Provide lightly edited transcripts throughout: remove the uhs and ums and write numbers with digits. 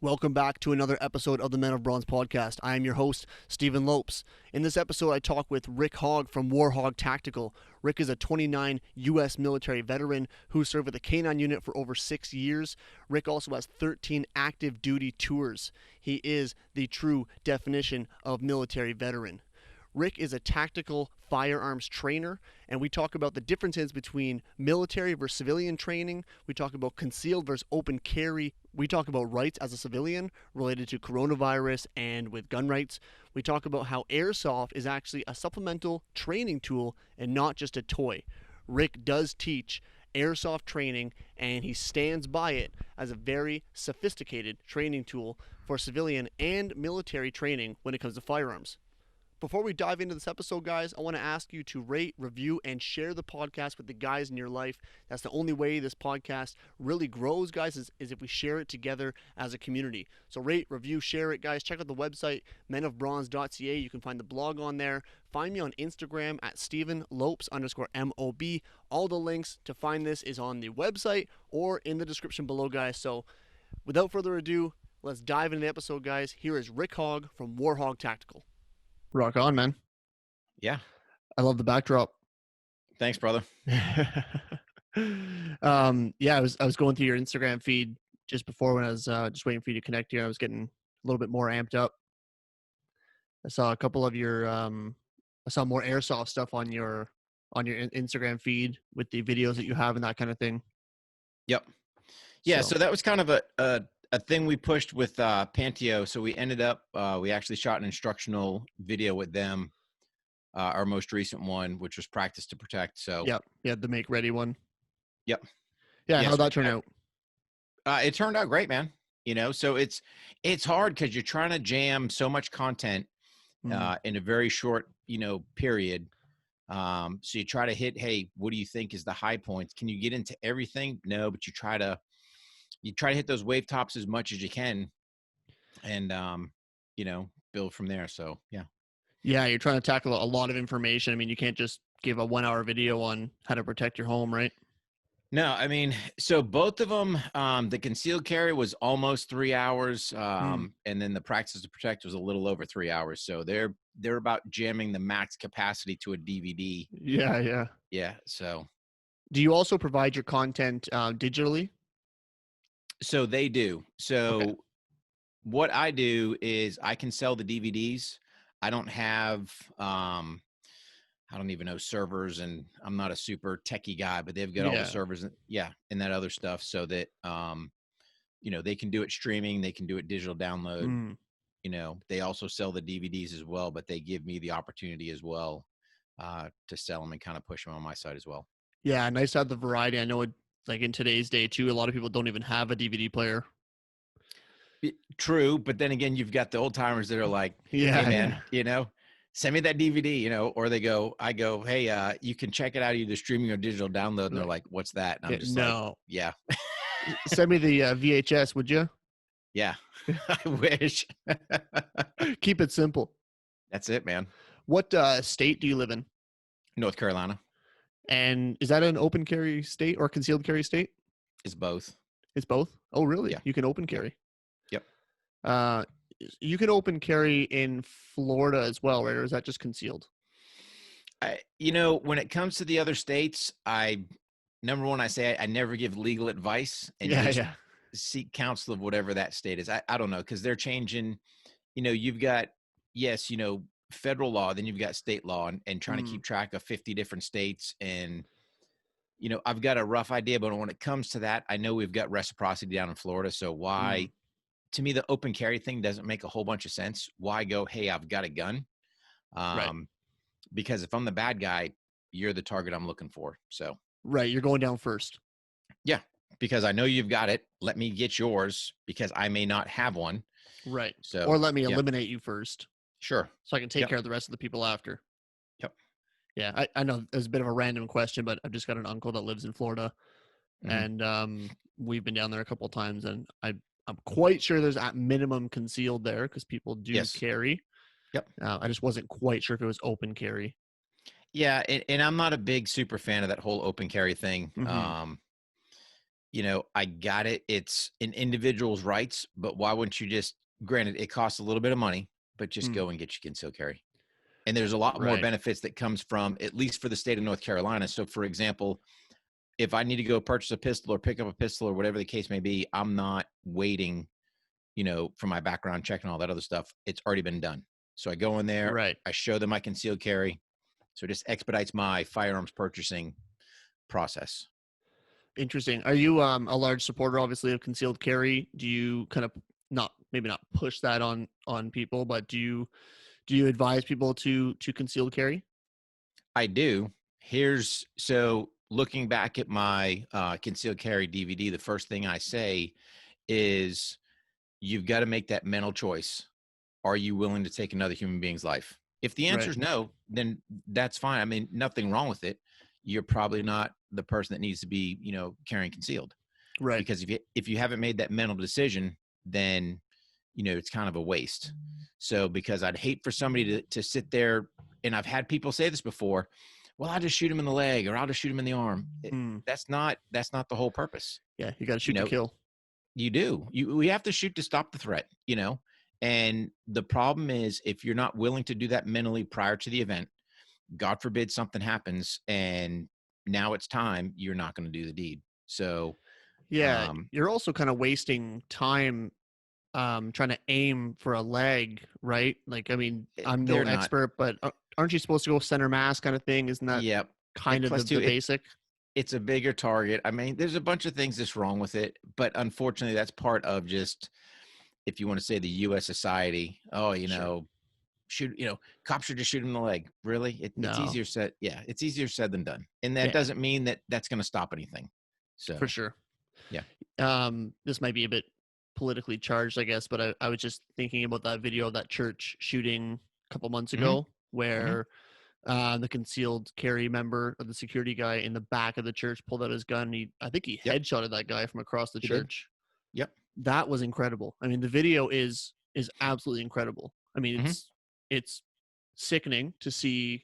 Welcome back to another episode of the Men of Bronze podcast. I am your host, Stephen Lopes. In this episode, I talk with Rick Hogg from WarHogg Tactical. Rick is a 29 U.S. military veteran who served with the Canine unit for over 6 years. Rick also has 13 active duty tours. He is the true definition of military veteran. Rick is a tactical firearms trainer, and we talk about the differences between military versus civilian training. We talk about concealed versus open carry. We talk about rights as a civilian related to coronavirus and with gun rights. We talk about how Airsoft is actually a supplemental training tool and not just a toy. Rick does teach Airsoft training, and he stands by it as a very sophisticated training tool for civilian and military training when it comes to firearms. Before we dive into this episode, guys, I want to ask you to rate, review, and share the podcast with the guys in your life. That's the only way this podcast really grows, guys, is if we share it together as a community. So rate, review, share it, guys. Check out the website, menofbronze.ca. You can find the blog on there. Find me on Instagram at StephenLopes_MOB. All the links to find this is on the website or in the description below, guys. So without further ado, let's dive into the episode, guys. Here is Rick Hogg from WarHogg Tactical. Rock on, man. Yeah. I love the backdrop. Thanks, brother. Yeah, I was going through your Instagram feed just before when I was just waiting for you to connect here. I was getting a little bit more amped up. I saw a couple of your I saw more Airsoft stuff on your Instagram feed with the videos that you have and that kind of thing. Yep. Yeah, so that was kind of a thing we pushed with Panteao. So we ended up, we actually shot an instructional video with them, our most recent one, which was Practice to Protect. So yeah, the make ready one. Yep. Yeah, how'd that turn out? It turned out great, man. You know, so it's hard because you're trying to jam so much content in a very short, period. So you try to hit, hey, what do you think is the high points? Can you get into everything? No, but you try to hit those wave tops as much as you can and, build from there. So, yeah. Yeah, you're trying to tackle a lot of information. I mean, you can't just give a 1-hour video on how to protect your home, right? No, I mean, so both of them, the concealed carry was almost 3 hours. And then the Practice to Protect was a little over 3 hours. So they're about jamming the max capacity to a DVD. Yeah. Yeah. So. Do you also provide your content digitally? So they do. So okay. What I do is I can sell the DVDs. I don't have, I don't even know servers, and I'm not a super techie guy, but they've got all the servers and that other stuff so that, they can do it streaming. They can do it digital download. They also sell the DVDs as well, but they give me the opportunity as well to sell them and kind of push them on my side as well. Yeah. Nice to have the variety. I know it, like in today's day too, a lot of people don't even have a DVD player. True, but then again, you've got the old timers that are like, "Hey, man, send me that DVD," or I go, "Hey, you can check it out either streaming or digital download," and they're like, "What's that?" And I'm just like, "Yeah, send me the VHS, would you?" Yeah, I wish. Keep it simple. That's it, man. What state do you live in? North Carolina. And is that an open carry state or concealed carry state? It's both. It's both? Oh, really? Yeah. You can open carry? Yep. You can open carry in Florida as well, right? Or is that just concealed? When it comes to the other states, number one, I say I never give legal advice, and seek counsel of whatever that state is. I don't know, because they're changing. You've got federal law, then you've got state law, and trying to keep track of 50 different states. And I've got a rough idea, but when it comes to that, I know we've got reciprocity down in Florida. So why? To me, the open carry thing doesn't make a whole bunch of sense. Why go, hey, I've got a gun? Right. Because if I'm the bad guy, you're the target I'm looking for. So right, you're going down first. Yeah, because I know you've got it. Let me get yours because I may not have one. Right. So, or let me eliminate you first. Sure. So I can take care of the rest of the people after. Yep. Yeah, I know it's a bit of a random question, but I've just got an uncle that lives in Florida, and we've been down there a couple of times, and I'm quite sure there's at minimum concealed there because people do carry. Yep. I just wasn't quite sure if it was open carry. Yeah, and I'm not a big super fan of that whole open carry thing. I got it. It's an individual's rights, but why wouldn't you just, granted, it costs a little bit of money, but just Mm, go and get your concealed carry. And there's a lot more right. benefits that comes from, at least for the state of North Carolina. So for example, if I need to go purchase a pistol or pick up a pistol or whatever the case may be, I'm not waiting, for my background check and all that other stuff. It's already been done. So I go in there, Right. I show them my concealed carry. So it just expedites my firearms purchasing process. Interesting. Are you a large supporter, obviously, of concealed carry? Do you kind of not maybe not push that on people, but do you advise people to concealed carry? I do. So looking back at my concealed carry DVD, the first thing I say is you've got to make that mental choice. Are you willing to take another human being's life? If the answer Right. is no, then that's fine. I mean, nothing wrong with it. You're probably not the person that needs to be, carrying concealed. Right. Because if you haven't made that mental decision, then it's kind of a waste. So because I'd hate for somebody to sit there, and I've had people say this before, well, I'll just shoot him in the leg or I'll just shoot him in the arm. Mm. That's not the whole purpose. Yeah, you got to You shoot to know, kill. you do. We have to shoot to stop the threat. And the problem is if you're not willing to do that mentally prior to the event, God forbid something happens and now it's time, you're not going to do the deed. So Yeah, um you're also kind of wasting time trying to aim for a leg, right? Like, I mean, I'm no they're not. expert, but aren't you supposed to go center mass kind of thing? Isn't that Yep. kind of Plus the two, basic? it's a bigger target. I mean, there's a bunch of things that's wrong with it, but unfortunately, that's part of just, if you want to say, the U.S. society. Oh, Sure. shoot, cops should just shoot him in the leg. Really? It's No. easier said. Yeah, it's easier said than done. And that Yeah, doesn't mean that that's going to stop anything. for So, sure. yeah. This might be a bit politically charged, I guess, but I was just thinking about that video of that church shooting a couple months Hmm. ago Hmm. where the concealed carry member of the security guy in the back of the church pulled out his gun. I think he Yep. headshotted that guy from across the He did. church. Yep. That was incredible. I mean, the video is absolutely incredible. I mean, Hmm. it's sickening to see,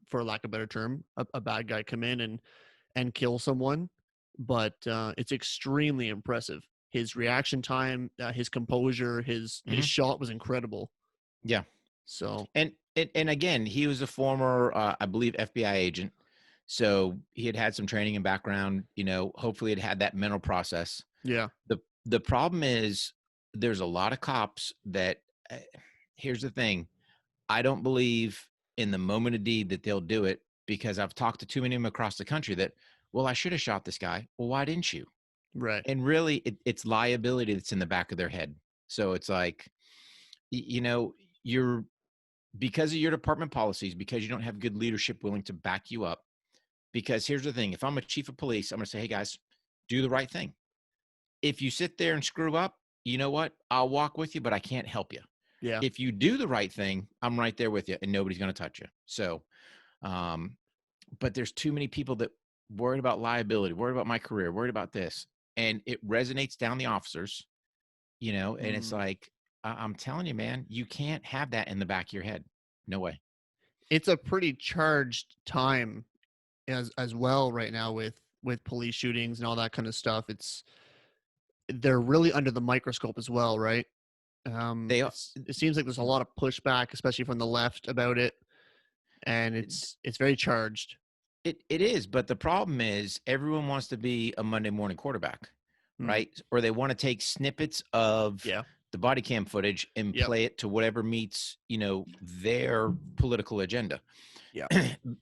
for lack of a better term, a bad guy come in and kill someone, but it's extremely impressive. His reaction time, his composure, his Hmm. shot was incredible. Yeah. So And again, he was a former, I believe, FBI agent. So he had some training and background. Hopefully, had that mental process. yeah, The problem is there's a lot of cops that. Uh, Here's the thing: I don't believe in the moment of deed that they'll do it, because I've talked to too many of them across the country that, well, I should have shot this guy. Well, why didn't you? right. And really, it's liability that's in the back of their head. So it's like, you're, because of your department policies, because you don't have good leadership willing to back you up. Because here's the thing: if I'm a chief of police, I'm going to say, hey guys, do the right thing. If you sit there and screw up, you know what? I'll walk with you, but I can't help you. Yeah, If you do the right thing, I'm right there with you, and nobody's going to touch you. So, um, but there's too many people that worried about liability, worried about my career, worried about this, and it resonates down the officers. And it's mm. like, I'm telling you, man, you can't have that in the back of your head. No way. It's a pretty charged time as well right now with police shootings and all that kind of stuff. They're really under the microscope as well, right? They are. It seems like there's a lot of pushback, especially from the left, about it, and it's very charged. It is, but the problem is everyone wants to be a Monday morning quarterback, Mm, right? Or they want to take snippets of yeah. the body cam footage and Yep. play it to whatever meets, their political agenda. Yeah.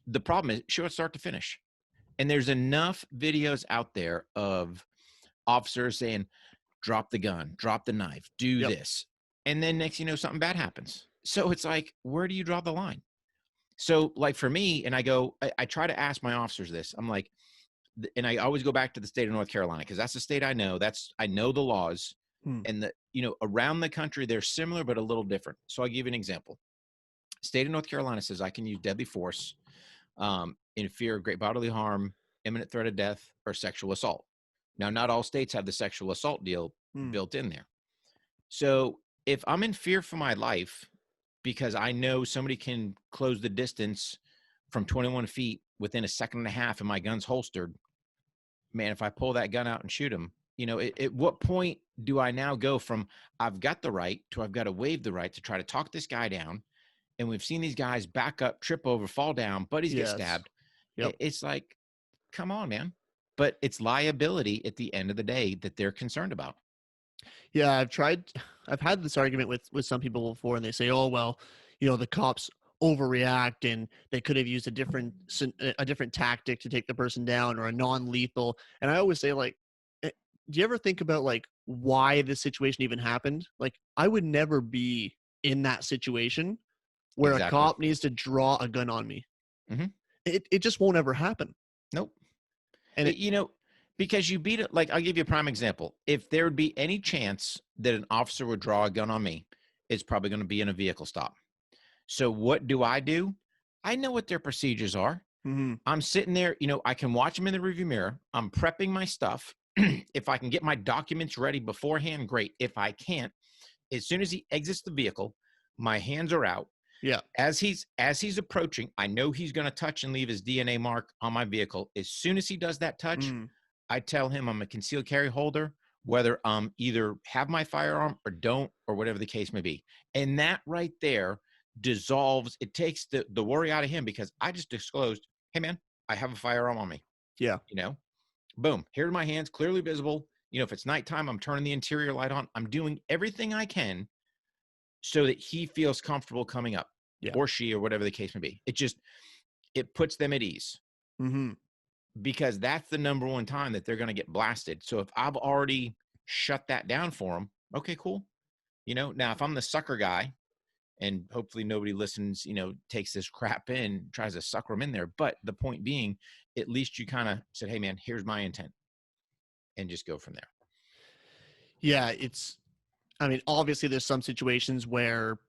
The problem is show it start to finish. And there's enough videos out there of officers saying, drop the gun, drop the knife, do Yep. this. And then next, something bad happens. So it's like, where do you draw the line? So like for me, and I try to ask my officers this. I'm like, and I always go back to the state of North Carolina because that's the state I know. I know the laws, Hmm. and around the country they're similar but a little different. So I'll give you an example. State of North Carolina says I can use deadly force in fear of great bodily harm, imminent threat of death, or sexual assault. Now, not all states have the sexual assault deal Hmm. built in there. So if I'm in fear for my life because I know somebody can close the distance from 21 feet within a second and a half and my gun's holstered, man, if I pull that gun out and shoot him, at what point do I now go from I've got the right to I've got to waive the right to try to talk this guy down? And we've seen these guys back up, trip over, fall down, buddies get Yes. stabbed. Yep. It's like, come on, man. But it's liability at the end of the day that they're concerned about. Yeah, I've had this argument with some people before, and they say, "Oh, well, the cops overreact, and they could have used a different tactic to take the person down, or a non-lethal." And I always say, like, do you ever think about like why this situation even happened? Like, I would never be in that situation where a Exactly. cop needs to draw a gun on me. Mm-hmm. It just won't ever happen. Nope. And Because you beat it. Like, I'll give you a prime example. If there would be any chance that an officer would draw a gun on me, it's probably going to be in a vehicle stop. So what do? I know what their procedures are. mm-hmm. I'm sitting there, I can watch them in the rearview mirror. I'm prepping my stuff. If I can get my documents ready beforehand, great. If I can't, as soon as he exits the vehicle, my hands are out. Yeah. As he's approaching, I know he's going to touch and leave his DNA mark on my vehicle. As soon as he does that touch, I tell him I'm a concealed carry holder, whether either have my firearm or don't, or whatever the case may be. And that right there dissolves, it takes the worry out of him, because I just disclosed, hey man, I have a firearm on me. Yeah. Boom, here are my hands, clearly visible. If it's nighttime, I'm turning the interior light on. I'm doing everything I can so that he feels comfortable coming up, or she, or whatever the case may be. It puts them at ease. Mm-hmm. Because that's the number one time that they're going to get blasted. So if I've already shut that down for them, okay, cool. Now if I'm the sucker guy, and hopefully nobody listens, takes this crap in, tries to sucker them in there. But the point being, at least you kind of said, hey man, here's my intent, and just go from there. Yeah. Obviously there's some situations where,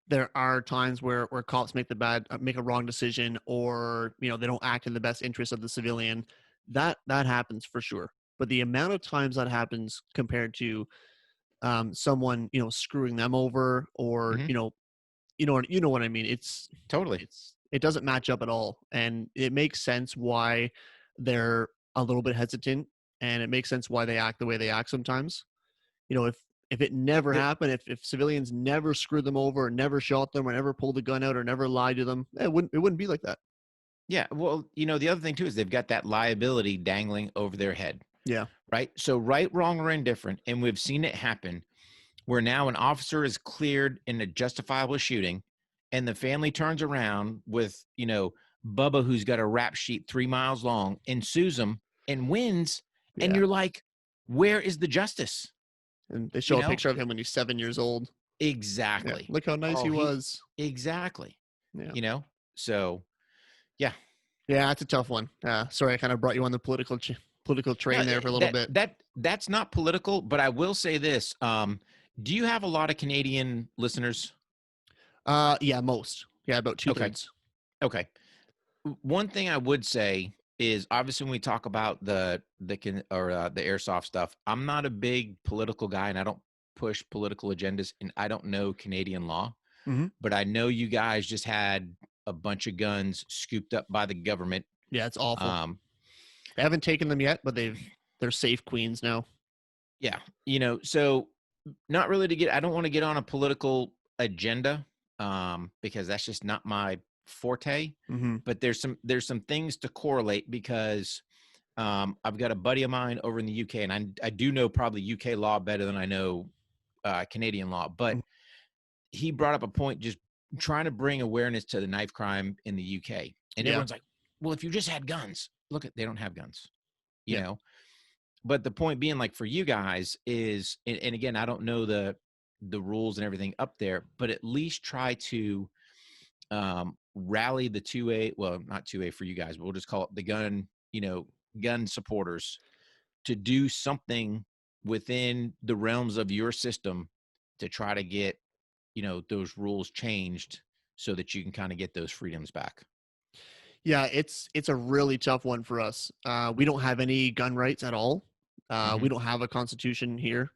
there are times where cops make a wrong decision, or, they don't act in the best interest of the civilian. That happens for sure. But the amount of times that happens compared to someone, screwing them over, or, Mm-hmm. you know what I mean? Totally. It doesn't match up at all. And it makes sense why they're a little bit hesitant, and it makes sense why they act the way they act sometimes. If it never happened, if civilians never screwed them over, or never shot them, or never pulled the gun out, or never lied to them, it wouldn't be like that. Yeah. Well, the other thing too is they've got that liability dangling over their head. Yeah. Right. So right, wrong, or indifferent. And we've seen it happen where now an officer is cleared in a justifiable shooting, and the family turns around with, Bubba, who's got a rap sheet 3 miles long, and sues them and wins. Yeah. And you're like, where is the justice? And they show a picture of him when he's 7 years old. Exactly. Yeah. Look how nice he was. Exactly. Yeah. So yeah. Yeah, that's a tough one. Sorry, I kind of brought you on the political train there for a little bit. That's not political, but I will say this. Do you have a lot of Canadian listeners? Yeah, most. Yeah, about 2/3. Okay. One thing I would say is, obviously when we talk about the airsoft stuff, I'm not a big political guy, and I don't push political agendas, and I don't know Canadian law. Mm-hmm. But I know you guys just had a bunch of guns scooped up by the government. Yeah, it's awful. They haven't taken them yet, but they're safe queens now. Yeah. So not really I don't want to get on a political agenda, because that's just not my forte. Mm-hmm. But there's some things to correlate, because I've got a buddy of mine over in the UK, and I do know probably UK law better than I know Canadian law, but he brought up a point, just trying to bring awareness to the knife crime in the UK. And everyone's like, well, if you just had guns, look, they don't have guns, you know? But the point being, like, for you guys is, and again, I don't know the rules and everything up there, but at least try to rally the 2A, well, not 2A for you guys, but we'll just call it the gun supporters, to do something within the realms of your system to try to get, those rules changed so that you can kind of get those freedoms back. Yeah, it's a really tough one for us. We don't have any gun rights at all. We don't have a constitution here.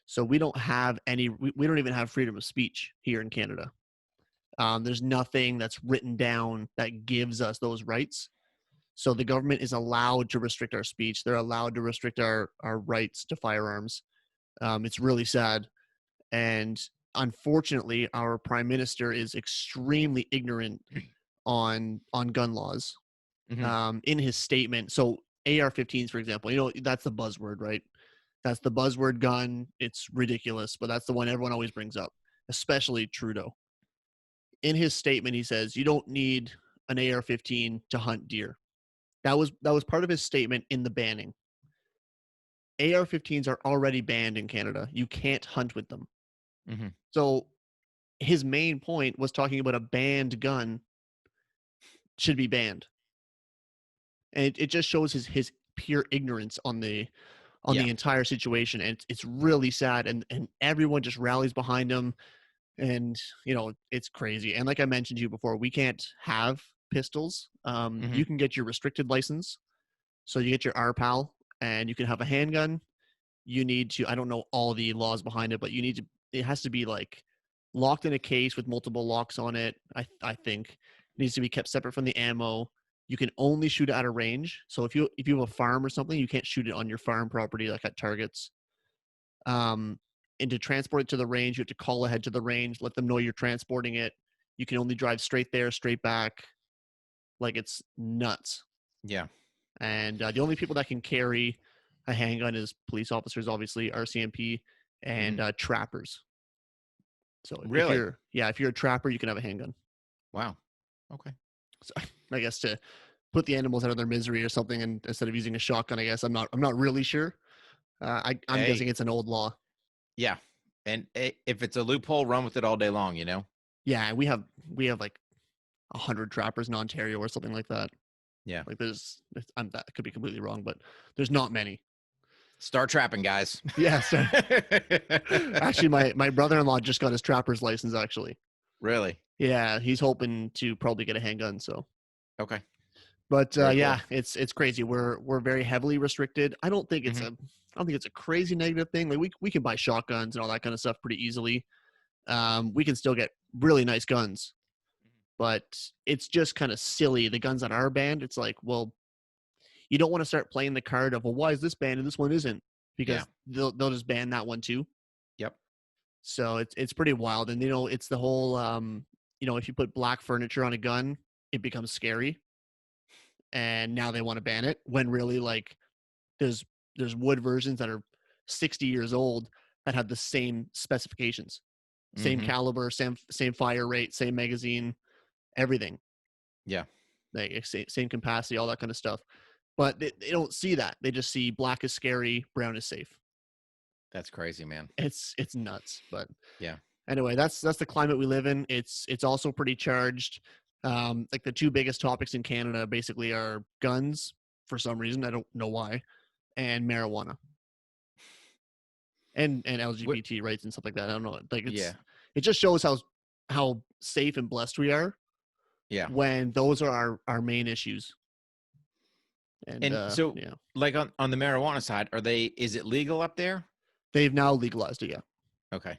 So we don't have we don't even have freedom of speech here in Canada. There's nothing that's written down that gives us those rights. So the government is allowed to restrict our speech. They're allowed to restrict our rights to firearms. It's really sad. And unfortunately, our prime minister is extremely ignorant on gun laws. Mhm. In his statement, so AR-15s, for example, that's the buzzword, right? That's the buzzword gun. It's ridiculous, but that's the one everyone always brings up, especially Trudeau. In his statement, he says you don't need an AR-15 to hunt deer. That was part of his statement in the banning. AR-15s are already banned in Canada. You can't hunt with them. Mhm. So his main point was talking about a banned gun should be banned, and it just shows his pure ignorance on the Yeah. entire situation, and it's really sad, and everyone just rallies behind him, and it's crazy. And like I mentioned to you before, we can't have pistols. Mhm. You can get your restricted license, so you get your RPAL, and you can have a handgun. You need to, I don't know all the laws behind it, but it has to be like locked in a case with multiple locks on it. I think it needs to be kept separate from the ammo. You can only shoot it at a range. So if you have a farm or something, you can't shoot it on your farm property like at targets. Um, and to transport it to the range, you have to call ahead to the range, let them know you're transporting it. You can only drive straight there, straight back. Like, it's nuts. Yeah. And the only people that can carry a handgun is police officers, obviously, RCMP, and Mhm. trappers. So if Really? you're a trapper, you can have a handgun. Wow. Okay. So I guess to put the animals out of their misery or something, and instead of using a shotgun, I guess I'm not really sure. I'm guessing Hey, it's an old law. yeah. And if it's a loophole, run with it all day long, you know? Yeah, we have like 100 trappers in Ontario or something like that. Yeah. Like that could be completely wrong, but there's not many. Start trapping, guys. Yeah, so actually, my brother-in-law just got his trapper's license. Actually, Really? yeah, he's hoping to probably get a handgun. So, Okay. but Very cool. yeah, it's crazy. We're very heavily restricted. Mhm. I don't think it's a crazy negative thing. Like we can buy shotguns and all that kind of stuff pretty easily. We can still get really nice guns, but it's just kind of silly. The guns that are banned, it's like, well, you don't want to start playing the card of, well, why is this banned and this one isn't? Yeah. Because they'll just ban that one too. Yep. So it's pretty wild. And it's the whole if you put black furniture on a gun, it becomes scary. And now they want to ban it when really, like, there's wood versions that are 60 years old that have the same specifications, same Mhm. caliber, same fire rate, same magazine, everything. Yeah. Like same capacity, all that kind of stuff. But they don't see that. They just see black is scary, brown is safe. That's crazy, man. It's nuts. But Yeah. anyway, that's the climate we live in. It's also pretty charged. Like, the two biggest topics in Canada basically are guns, for some reason, I don't know why, and marijuana, and What? LGBT rights and stuff like that. I don't know. Like, Yeah. it just shows how safe and blessed we are Yeah. when those are our main issues. And And so, yeah, like on the marijuana side, is it legal up there? they've now legalized it. Yeah, Okay.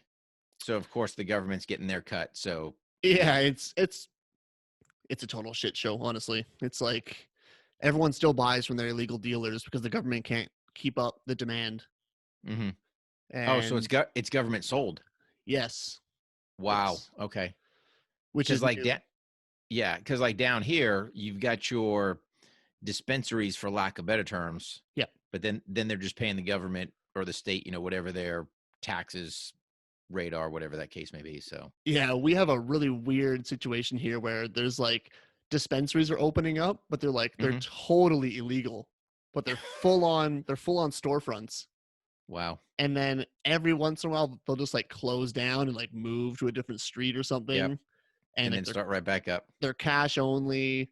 So of course the government's getting their cut. So yeah, yeah. it's a total shit show. Honestly, it's like everyone still buys from their illegal dealers because the government can't keep up the demand. Mhm. Oh, so And it's government sold. yes, Wow. yes, Okay. which Because is like new. that, yeah. Because like down here, you've got your dispensaries, for lack of better terms, Yeah, but then they're just paying the government or the state, whatever their taxes rate are, whatever that case may be. So yeah, we have a really weird situation here where there's like dispensaries are opening up, but they're Mhm. totally illegal, but they're full on storefronts. Wow. And then every once in a while they'll just like close down and like move to a different street or Yep. something, and And like then start right back up. they're cash only.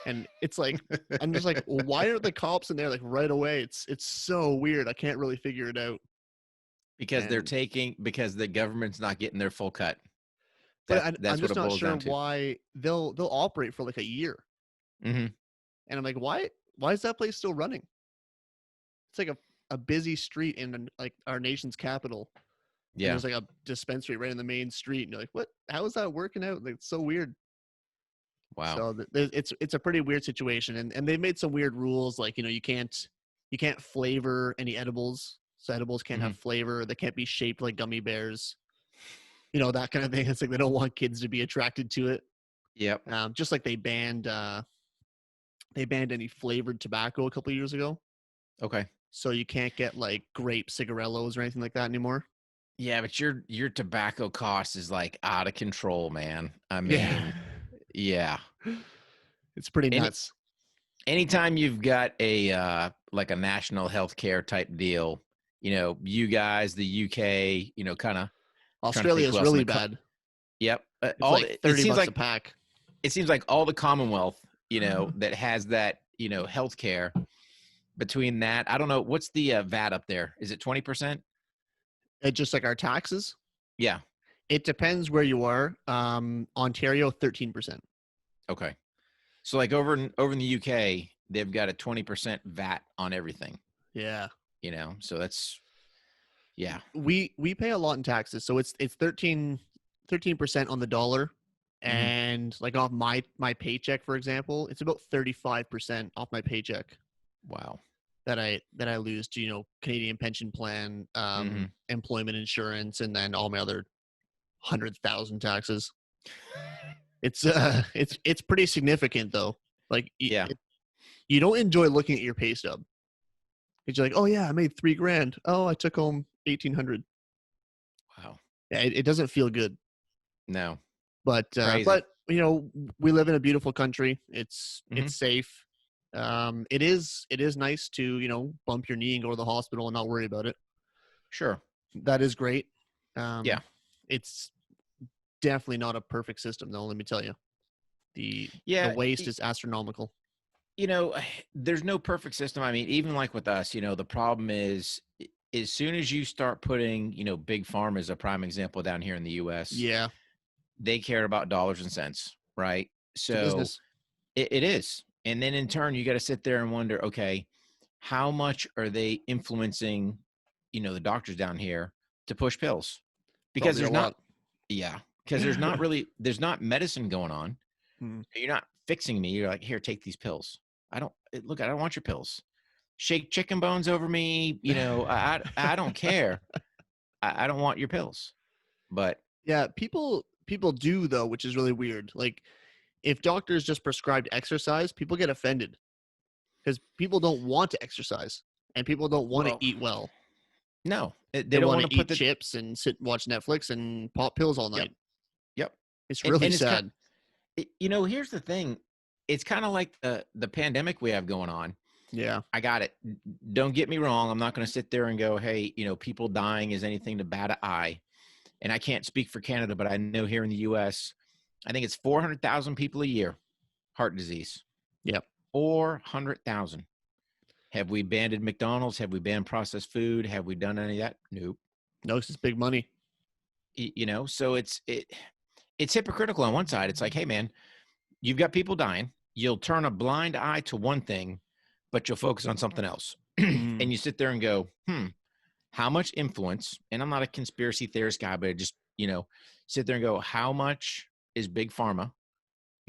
And it's like, I'm just like, well, why aren't the cops in there like right away? It's so weird. I can't really figure it out. And Because the government's not getting their full cut. but I'm That's what just it not boils sure down to. why they'll operate for like a year. Mhm. And I'm like, why is that place still running? It's like a busy street in like our nation's capital, and Yeah. there's like a dispensary right in the main street, and you're like, what? How is that working out? Like, it's so weird. Wow. So it's a pretty weird situation, and they've made some weird rules, like you can't flavor any edibles. So edibles can't Hmm. have flavor. They can't be shaped like gummy bears. That kind of thing. It's like they don't want kids to be attracted to it. Yep. Just like they banned any flavored tobacco a couple of years ago. Okay. So you can't get like grape cigarellos or anything like that anymore. Yeah, but your tobacco cost is like out of control, man. I Yeah. mean, yeah. It's pretty Any nuts. anytime you've got a like a national healthcare type deal, you guys, the UK, kind of trying to think Australia who is else in really the bad. yep. It's like It seems $30 a like pack. all the Commonwealth, that has that, healthcare. Between that, I don't know what's the VAT up there. Is it 20%? It's just like our taxes. Yeah. It depends where you are. Ontario, 13%. Okay. So like over in the UK, they've got a 20% VAT on everything. Yeah. So that's yeah. We pay a lot in taxes, so it's 13% on the dollar, Hmm. and like off my paycheck, for example, it's about 35% off my paycheck Wow. that I lose to Canadian pension plan, Hmm. employment insurance, and then all my other 100,000 taxes. It's pretty significant though. Like Yeah. you don't enjoy looking at your pay stub. Because you're like, oh yeah, I made $3,000. Oh, I took home 1,800. Wow. Yeah, it doesn't feel good. No. But Crazy. but we live in a beautiful country. It's Hmm. it's safe. It is nice to bump your knee and go to the hospital and not worry about it. Sure. That is great. Yeah. It's definitely not a perfect system though. Let me tell you, the Yeah. waste is astronomical. There's no perfect system. I mean, even like with us, the problem is as soon as you start putting, big pharma is a prime example down here in the US, Yeah, they care about dollars and cents, right? it's a So business. it is. And then in turn, you got to sit there and wonder, okay, how much are they influencing, the doctors down here to push pills? Because Probably a there's not, lot. yeah, because there's not medicine going on. Hmm. You're not fixing me. You're like, here, take these pills. I don't want your pills. Shake chicken bones over me. I don't care. I don't want your pills. But Yeah, people do though, which is really weird. Like if doctors just prescribed exercise, people get offended because people don't want to exercise and people don't want to well, eat well. no, They they don't want want to to put eat the chips and sit and watch Netflix and pop pills all yep, night. yep. It's And really and it's kind sad. here's the thing. It's kind of like the pandemic we have going on. Yeah. I got it. Don't get me wrong. I'm not going to sit there and go, hey, people dying is anything to bat an eye. And I can't speak for Canada, but I know here in the US, I think it's 400,000 people a year, heart disease. Yep. 400,000. Have we banned McDonald's? Have we banned processed food? Have we done any of that? Nope. No, it's just big money. So it's hypocritical on one side. It's like, hey man, you've got people dying. You'll turn a blind eye to one thing, but you'll focus on something else. Mm. And you sit there and go, how much influence? And I'm not a conspiracy theorist guy, but I just, sit there and go, how much is Big Pharma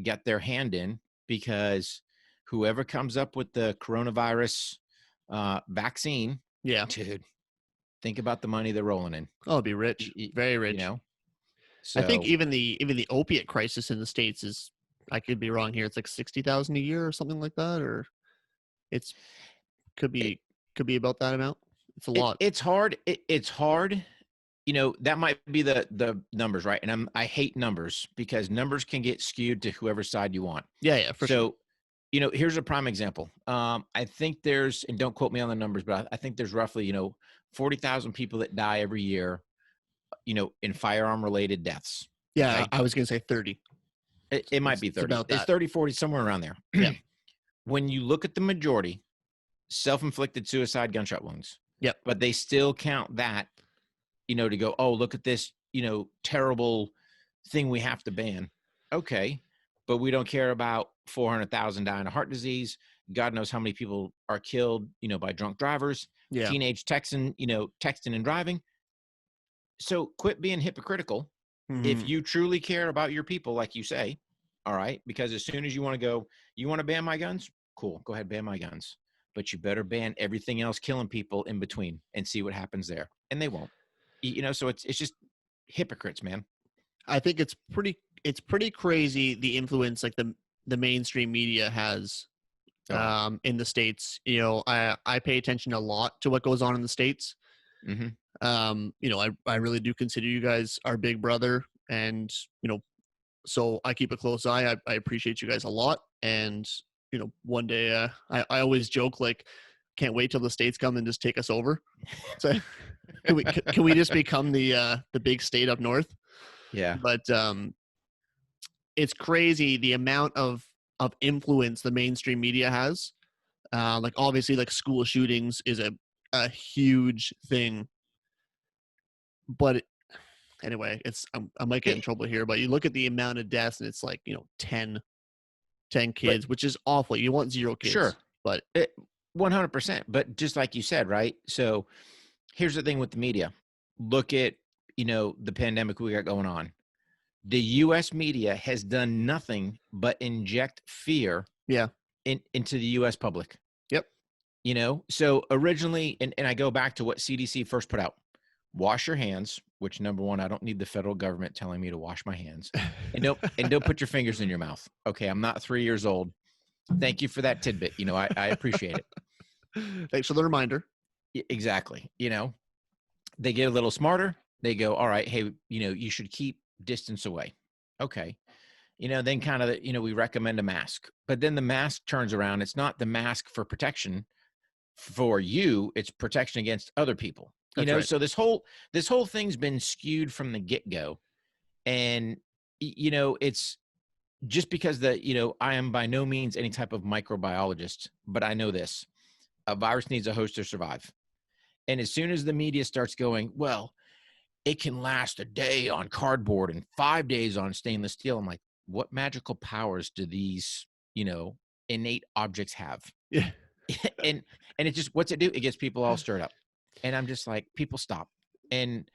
got their hand in? Because whoever comes up with the coronavirus vaccine, Yeah. dude, think about the money they're rolling in. Oh, it'd be rich. Very You rich. know, I think so even the opiate crisis in the States is, I could be wrong here, it's like 60,000 a year or something like that, or it's could it, be could be about that amount. It's a lot. it's hard. It's hard. That might be the numbers, right? And I hate numbers because numbers can get skewed to whoever side you want. Yeah, yeah, for sure. So, here's a prime example. I think there's, and don't quote me on the numbers, but I think there's roughly, 40,000 people that die every year, in firearm related deaths. Yeah, Okay. I was gonna say 30. It might be It's 30. about It's that. 30, 40, somewhere around there. Yeah. When you look at the majority, self-inflicted suicide gunshot wounds, Yep. but they still count that, to go, oh, look at this, terrible thing we have to ban. Okay. But we don't care about 400,000 dying of heart disease. God knows how many people are killed, by drunk drivers, Yeah. teenage texting and driving. So quit being hypocritical. If Mhm. you truly care about your people, like you say, All right. Because as soon as you want to go, you want to ban my guns? Cool. Go ahead, ban my guns. But you better ban everything else killing people in between and see what happens there. And they won't. So it's just hypocrites, man. I think it's pretty crazy the influence like the mainstream media has in the States. I pay attention a lot to what goes on in the States. Mm-hmm. I really do consider you guys our big brother, and so I keep a close eye. I appreciate you guys a lot, and one day I always joke like, can't wait till the States come and just take us over. So can we just become the big state up north? Yeah. But it's crazy the amount of influence the mainstream media has. Like obviously, like school shootings is a huge thing. But anyway, I might get in trouble here. But you look at the amount of deaths, and it's like 10 kids, which is awful. You want 0 kids. Sure. But 100%. But just like you said, right? So here's the thing with the media. Look at, the pandemic we got going on. The U.S. media has done nothing but inject fear into the U.S. public. Yep. So originally, and I go back to what CDC first put out. Wash your hands, which number one, I don't need the federal government telling me to wash my hands. And don't put your fingers in your mouth. Okay, I'm not 3 years old. Thank you for that tidbit. I appreciate it. Thanks for the reminder. Exactly. They get a little smarter. They go, all right, hey, you should keep distance away. Okay. Then kind of, we recommend a mask. But then the mask turns around. It's not the mask for protection for you. It's protection against other people. Right. So this whole thing's been skewed from the get-go. And, it's just because I am by no means any type of microbiologist, but I know this. A virus needs a host to survive. And as soon as the media starts going, well, it can last a day on cardboard and 5 days on stainless steel. I'm like, what magical powers do these, innate objects have? Yeah. and it just, what's it do? It gets people all stirred up. And I'm just like, people stop. And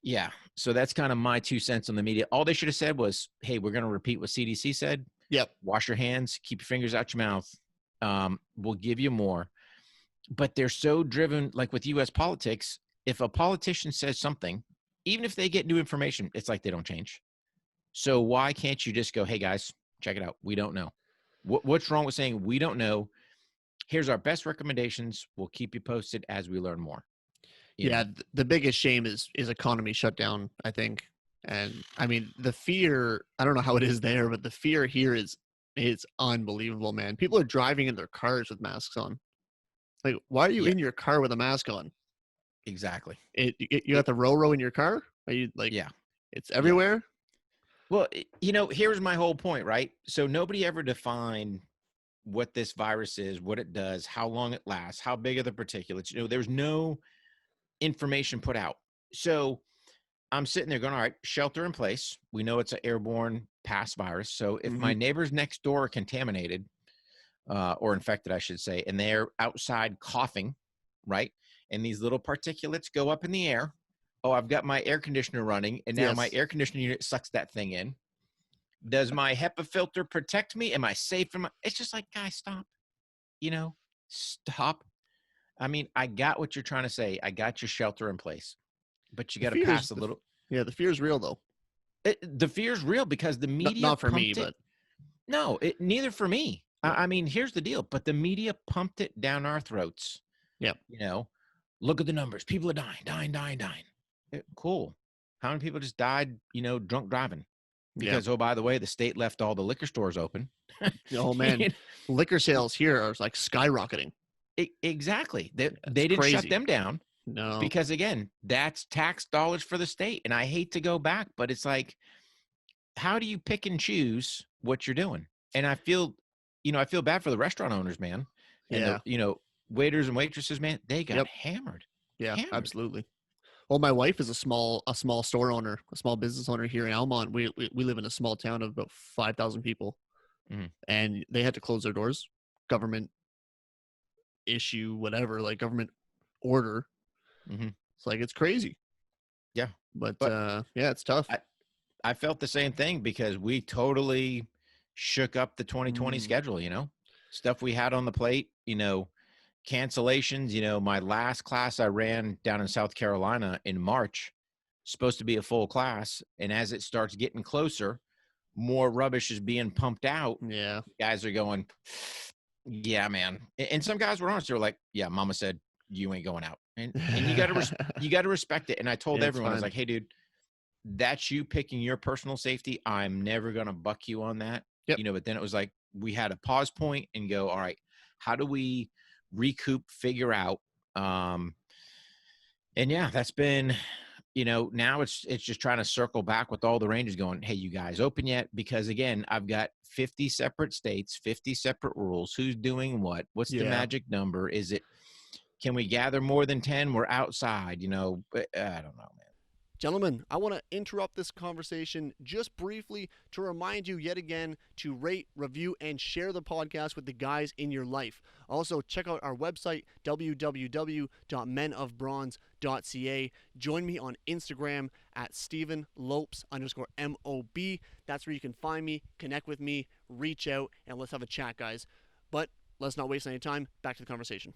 yeah, so that's kind of my 2 cents on the media. All they should have said was, hey, we're going to repeat what CDC said. Yep. Wash your hands, keep your fingers out your mouth. We'll give you more. But they're so driven, like with U.S. politics, if a politician says something, even if they get new information, it's like they don't change. So why can't you just go, hey, guys, check it out. We don't know. What's wrong with saying we don't know? Here's our best recommendations. We'll keep you posted as we learn more. The biggest shame is economy shutdown, I think. And I mean, the fear, I don't know how it is there, but the fear here is unbelievable, man. People are driving in their cars with masks on. Like, why are you in your car with a mask on? Exactly. You got the row in your car? Are you like, it's everywhere? Well, here's my whole point, right? So nobody ever defined what this virus is, what it does, how long it lasts, how big are the particulates. There's no information put out. So I'm sitting there going, all right, shelter in place. We know it's an airborne past virus. So if my neighbors next door are contaminated, or infected, I should say, and they're outside coughing, right? And these little particulates go up in the air. Oh, I've got my air conditioner running, and now my air conditioning unit sucks that thing in. Does my HEPA filter protect me? Am I safe from it's just like, guys, stop. Stop. I mean, I got what you're trying to say. I got your shelter in place. But you got to pass a little. Yeah, the fear is real, though. The fear is real because the media not for me, but no, neither for me. I mean, here's the deal. But the media pumped it down our throats. Yeah. Look at the numbers. People are dying. Cool. How many people just died, drunk driving? Because, oh, by the way, the state left all the liquor stores open. Oh, man. Liquor sales here are like skyrocketing. Exactly. They didn't shut them down. No. Because, again, that's tax dollars for the state. And I hate to go back, but it's like, how do you pick and choose what you're doing? And I feel bad for the restaurant owners, man. And the, waiters and waitresses, man, they got hammered. Yeah, absolutely. Well, my wife is a small store owner, a small business owner here in Almont. We live in a small town of about 5,000 people, and they had to close their doors. Government issue, whatever, like government order. It's like, it's crazy. Yeah, but it's tough. I felt the same thing because we totally shook up the 2020 Mm, schedule, stuff we had on the plate, cancellations. My last class I ran down in South Carolina in March, supposed to be a full class. And as it starts getting closer, more rubbish is being pumped out. yeah. Guys are going, yeah, man. And some guys were honest. They were like, yeah, mama said you ain't going out. And you got to respect it. And I told Yeah, it's everyone, I was fine. like, hey, dude, that's you picking your personal safety. I'm never going to buck you on that. Yep. But then it was like, we had a pause point and go, all right, how do we recoup, figure out? And yeah, that's been, now it's just trying to circle back with all the ranges going, hey, you guys open yet? Because again, I've got 50 separate states, 50 separate rules. Who's doing what? What's the magic number? Can we gather more than 10? We're outside, but I don't know, man. Gentlemen, I want to interrupt this conversation just briefly to remind you yet again to rate, review, and share the podcast with the guys in your life. Also, check out our website, www.menofbronze.ca. Join me on Instagram at @StephenLopes_MOB. That's where you can find me, connect with me, reach out, and let's have a chat, guys. But let's not waste any time. Back to the conversation.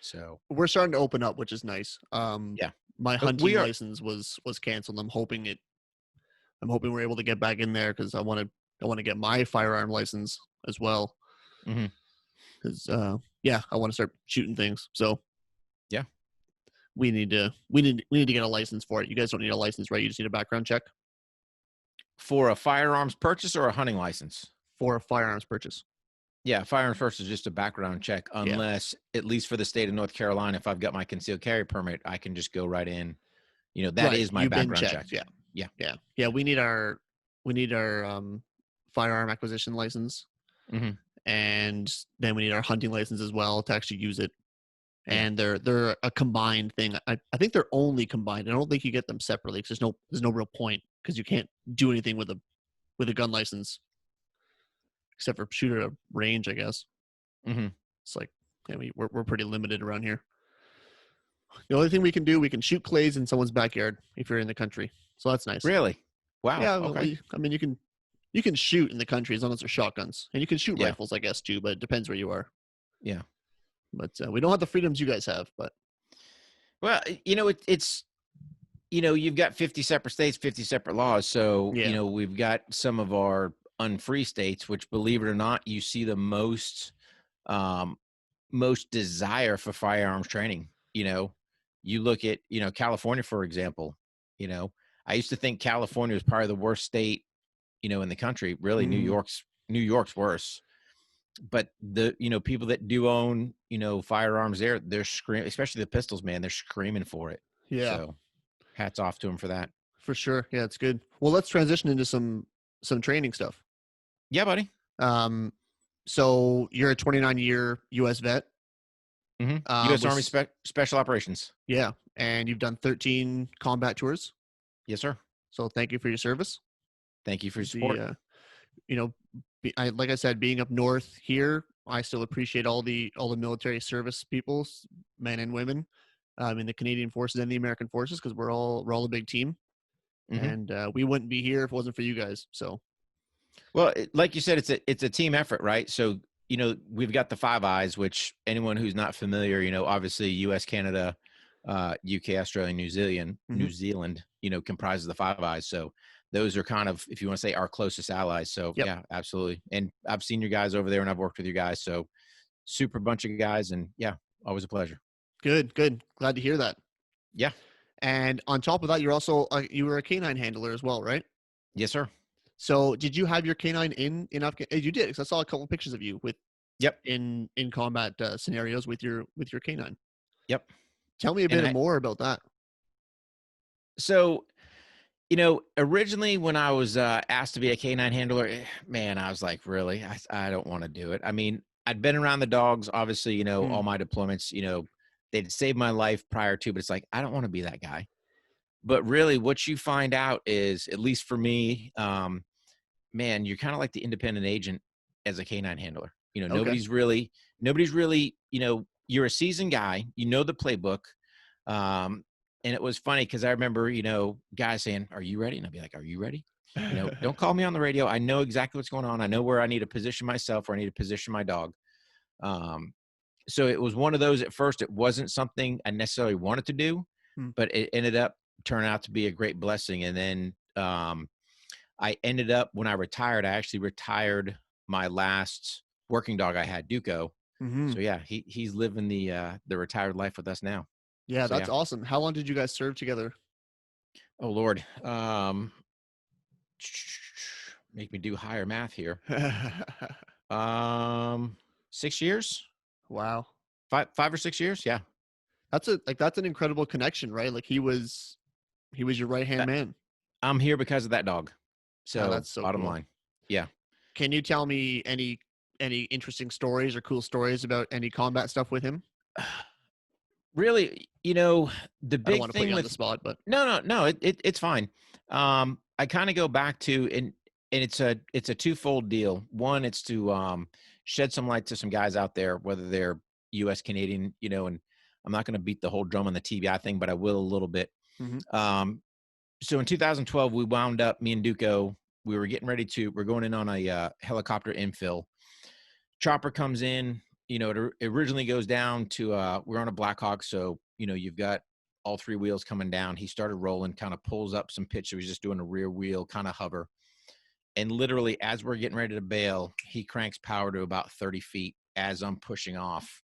So we're starting to open up, which is nice. yeah. My hunting license was canceled. I'm hoping we're able to get back in there because I want to get my firearm license as well. Because I want to start shooting things. So yeah, we need to get a license for it. You guys don't need a license, right? You just need a background check for a firearms purchase or a hunting license. For a firearms purchase. Yeah, firearms first is just a background check, unless, at least for the state of North Carolina, if I've got my concealed carry permit, I can just go right in. That is my background check. Yeah. We need our firearm acquisition license, and then we need our hunting license as well to actually use it. And they're a combined thing. I think they're only combined. I don't think you get them separately because there's no real point because you can't do anything with a gun license. Except for shoot at a range, I guess. It's like, we're pretty limited around here. The only thing we can do, we can shoot clays in someone's backyard if you're in the country. So that's nice. Really? Wow. Yeah. Okay. I mean, you can shoot in the country as long as they're shotguns, and you can shoot rifles, I guess, too. But it depends where you are. Yeah. But we don't have the freedoms you guys have. But it's you've got 50 separate states, 50 separate laws. So we've got some of our unfree states, which, believe it or not, you see the most desire for firearms training. You look at California, for example. I used to think California was probably the worst state in the country. Really, New York's worse. But the people that do own firearms there, they're screaming, especially the pistols, man. They're screaming for it. So hats off to them for that. For sure. Yeah, it's good. Well, let's transition into some training stuff. Yeah, buddy. So you're a 29-year U.S. vet. U.S. Army Special Operations. Yeah, and you've done 13 combat tours. Yes, sir. So thank you for your service. Thank you for your support. Like I said, being up north here, I still appreciate all the military service people, men and women, in the Canadian forces and the American forces, because we're all a big team, and we wouldn't be here if it wasn't for you guys. So, well, like you said, it's a team effort, right? So we've got the Five Eyes, which anyone who's not familiar, obviously U.S., Canada, UK, Australia, New Zealand, comprises the Five Eyes. So those are kind of, if you want to say, our closest allies. So yeah, absolutely. And I've seen your guys over there, and I've worked with you guys. So super bunch of guys, and yeah, always a pleasure. Good. Glad to hear that. Yeah. And on top of that, you're also you were a canine handler as well, right? Yes, sir. So did you have your canine in Afghanistan? You did, because I saw a couple of pictures of you with in combat scenarios with your canine. Yep. Tell me a bit more about that. So, originally when I was asked to be a canine handler, man, I was like, really? I don't want to do it. I mean, I'd been around the dogs, obviously, all my deployments, they'd saved my life prior to, but it's like, I don't want to be that guy. But really what you find out is, at least for me, man, you're kind of like the independent agent as a canine handler. Nobody's really, you're a seasoned guy, the playbook. And it was funny because I remember, guys saying, "Are you ready?" And I'd be like, "Are you ready? Don't call me on the radio. I know exactly what's going on. I know where I need to position myself, or I need to position my dog." Um, so it was one of those. At first, it wasn't something I necessarily wanted to do, Hmm. but it ended up turning out to be a great blessing. And then I ended up, when I retired, I actually retired my last working dog I had, Duco. Mm-hmm. So yeah, he's living the retired life with us now. Yeah, So that's yeah. awesome. How long did you guys serve together? Oh Lord. Make me do higher math here. Um 6 years? Wow. Five or 6 years? Yeah. That's an incredible connection, right? Like he was your right hand Uh, man. I'm here because of that dog. Oh, So that's so bottom cool. line. Yeah. Can you tell me any interesting stories or cool stories about any combat stuff with him? Really, the I don't big want to put thing you on the with spot, but no, it's fine. I kind of go back to, and it's a twofold deal. One, it's to shed some light to some guys out there, whether they're US, Canadian, and I'm not going to beat the whole drum on the TBI thing, but I will a little bit. mhm. So in 2012, we wound up, me and Duco, we're going in on a helicopter infill. Chopper comes in, it originally goes down to, we're on a Black Hawk. So, you've got all three wheels coming down. He started rolling, kind of pulls up some pitch. He was just doing a rear wheel kind of hover. And literally, as we're getting ready to bail, he cranks power to about 30 feet as I'm pushing off,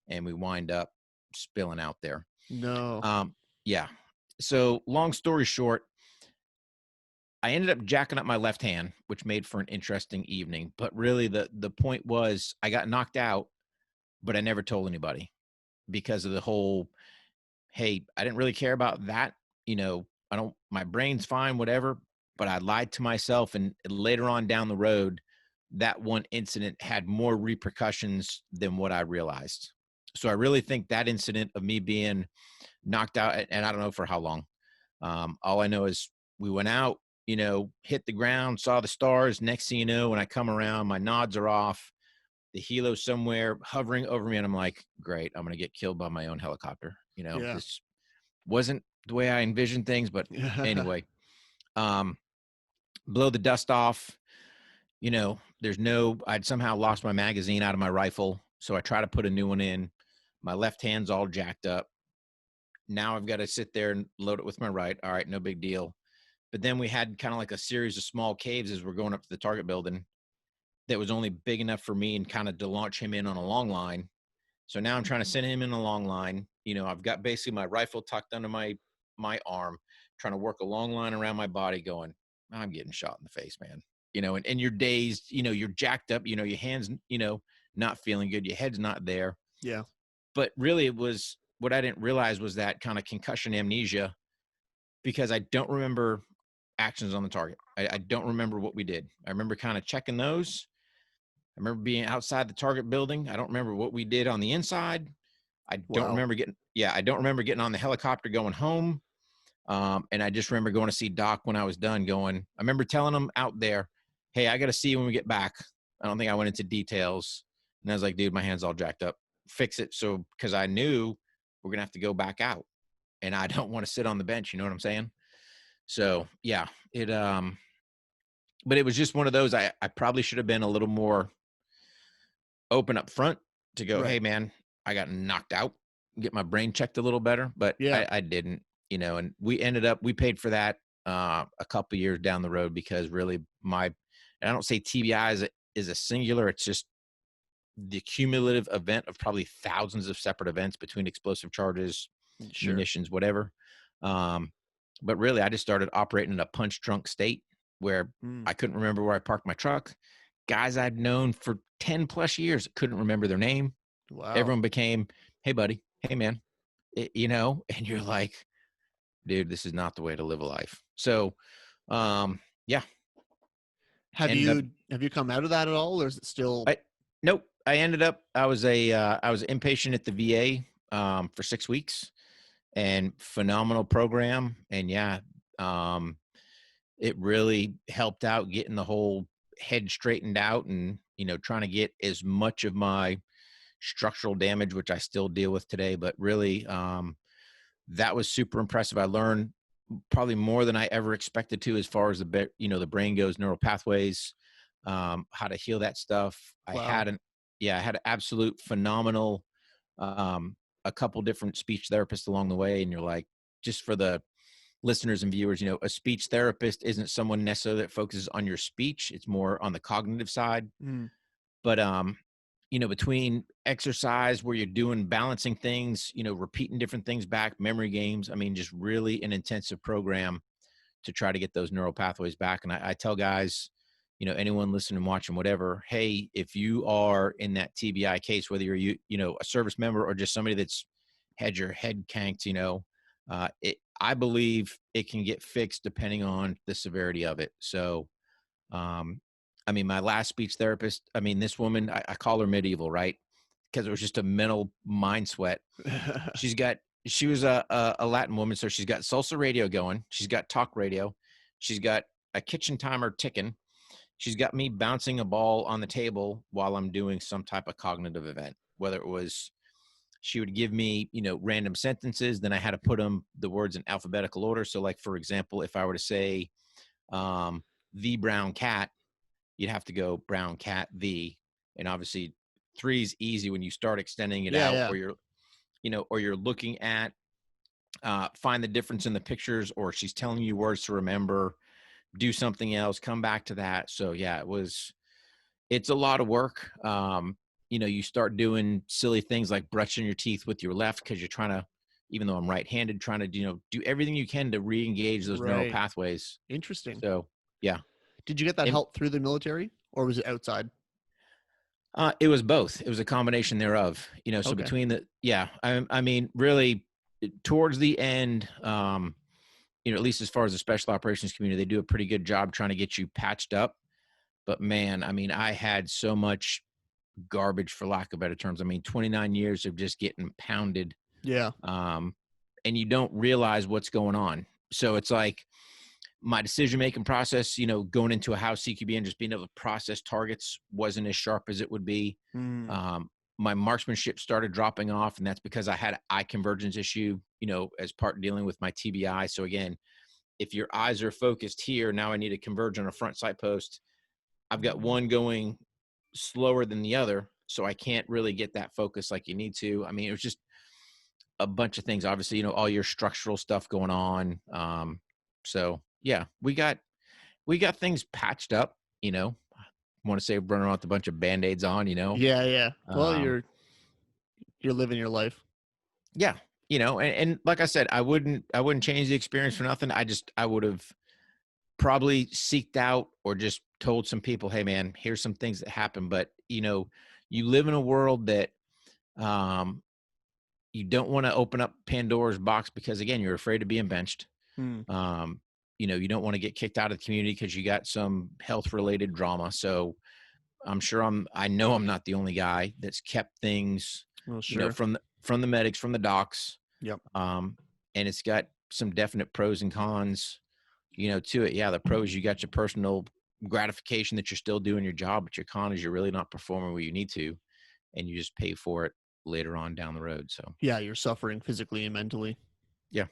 and we wind up spilling out there. No. Yeah. So long story short, I ended up jacking up my left hand, which made for an interesting evening. But really, the point was I got knocked out, but I never told anybody because of the whole, hey, I didn't really care about that. I don't, my brain's fine, whatever. But I lied to myself. And later on down the road, that one incident had more repercussions than what I realized. So I really think that incident of me being knocked out, and I don't know for how long. All I know is we went out, hit the ground, saw the stars. Next thing you know, when I come around, my nods are off. The helo's somewhere hovering over me, and I'm like, great, I'm going to get killed by my own helicopter. Yeah. This wasn't the way I envisioned things, but anyway, um, blow the dust off. I'd somehow lost my magazine out of my rifle. So I try to put a new one in. My left hand's all jacked up. Now I've got to sit there and load it with my right. All right, no big deal. But then we had kind of like a series of small caves as we're going up to the target building that was only big enough for me and kind of to launch him in on a long line. So now I'm trying to send him in a long line. I've got basically my rifle tucked under my arm, trying to work a long line around my body going, I'm getting shot in the face, man. And you're dazed, you're jacked up, your hands, not feeling good. Your head's not there. Yeah. But really it was, what I didn't realize was that kind of concussion amnesia, because I don't remember actions on the target. I don't remember what we did. I remember kind of checking those. I remember being outside the target building. I don't remember what we did on the inside. Wow. I don't remember getting on the helicopter going home. And I just remember going to see Doc when I was done going, I remember telling him out there, hey, I got to see you when we get back. I don't think I went into details. And I was like, dude, my hand's all jacked up. Fix it. So, because I knew we're going to have to go back out and I don't want to sit on the bench. You know what I'm saying? So yeah, but it was just one of those, I probably should have been a little more open up front to go, Right. hey man, I got knocked out, get my brain checked a little better, but Yeah. I didn't, and we paid for that a couple years down the road, because really and I don't say TBI is a singular, it's just the cumulative event of probably thousands of separate events between explosive charges, Sure. munitions, whatever. But really, I just started operating in a punch drunk state where Mm. I couldn't remember where I parked my truck. Guys I'd known for 10 plus years, couldn't remember their name. Wow. Everyone became, hey, buddy, hey, man, and you're like, dude, this is not the way to live a life. So, yeah, ended up, Have you come out of that at all, or is it still? I, nope, I was I was inpatient at the VA for 6 weeks, and phenomenal program. And yeah, um, it really helped out getting the whole head straightened out, and trying to get as much of my structural damage, which I still deal with today, but really that was super impressive. I learned probably more than I ever expected to, as far as the brain goes, neural pathways, how to heal that stuff. Wow. I had an absolute phenomenal, a couple different speech therapists along the way. And you're like, just for the listeners and viewers, a speech therapist isn't someone necessarily that focuses on your speech. It's more on the cognitive side. Mm. But, between exercise where you're doing balancing things, repeating different things back, memory games, I mean, just really an intensive program to try to get those neural pathways back. And I tell guys, anyone listening and watching, whatever, hey, if you are in that TBI case, whether you're, a service member or just somebody that's had your head canked, I believe it can get fixed depending on the severity of it. So, I mean, my last speech therapist, I mean, this woman, I call her medieval, right? Because it was just a mental mind sweat. She was a Latin woman, so she's got salsa radio going. She's got talk radio. She's got a kitchen timer ticking. She's got me bouncing a ball on the table while I'm doing some type of cognitive event, whether it was she would give me, random sentences. Then I had to put the words in alphabetical order. So like, for example, if I were to say, the brown cat, you'd have to go brown cat, and obviously 3 is easy when you start extending it out, Yeah. or you're looking at, find the difference in the pictures, or she's telling you words to remember, do something else, come back to that. So yeah, it's a lot of work. You start doing silly things like brushing your teeth with your left, because you're trying to, even though I'm right-handed, trying to, do everything you can to re-engage those neural Right. pathways. Interesting. So yeah. Did you get that And, help through the military, or was it outside? it was both. It was a combination thereof, so Okay. between I mean, really towards the end, at least as far as the special operations community, they do a pretty good job trying to get you patched up. But man, I mean, I had so much garbage, for lack of better terms. I mean, 29 years of just getting pounded. Yeah. And you don't realize what's going on. So it's like my decision-making process, going into a house CQB and just being able to process targets wasn't as sharp as it would be. Mm. My marksmanship started dropping off, and that's because I had an eye convergence issue, as part dealing with my TBI. So again, if your eyes are focused here, now I need to converge on a front sight post. I've got one going slower than the other, so I can't really get that focus like you need to. I mean, it was just a bunch of things, obviously, all your structural stuff going on. So yeah, we got things patched up, I want to say running around with a bunch of band-aids on, Yeah. Well, um, you're living your life. yeah, and like I said, I wouldn't change the experience for nothing. I would have probably seeked out or just told some people, hey man, here's some things that happen. But, you live in a world that, you don't want to open up Pandora's box, because again, you're afraid of being benched. Mm. You don't want to get kicked out of the community because you got some health related drama. So I know I'm not the only guy that's kept things, Well, sure. from the medics, from the docs. Yep. And it's got some definite pros and cons, to it. Yeah. The pros, you got your personal gratification that you're still doing your job, but your con is you're really not performing where you need to, and you just pay for it later on down the road. So Yeah, you're suffering physically and mentally. yeah.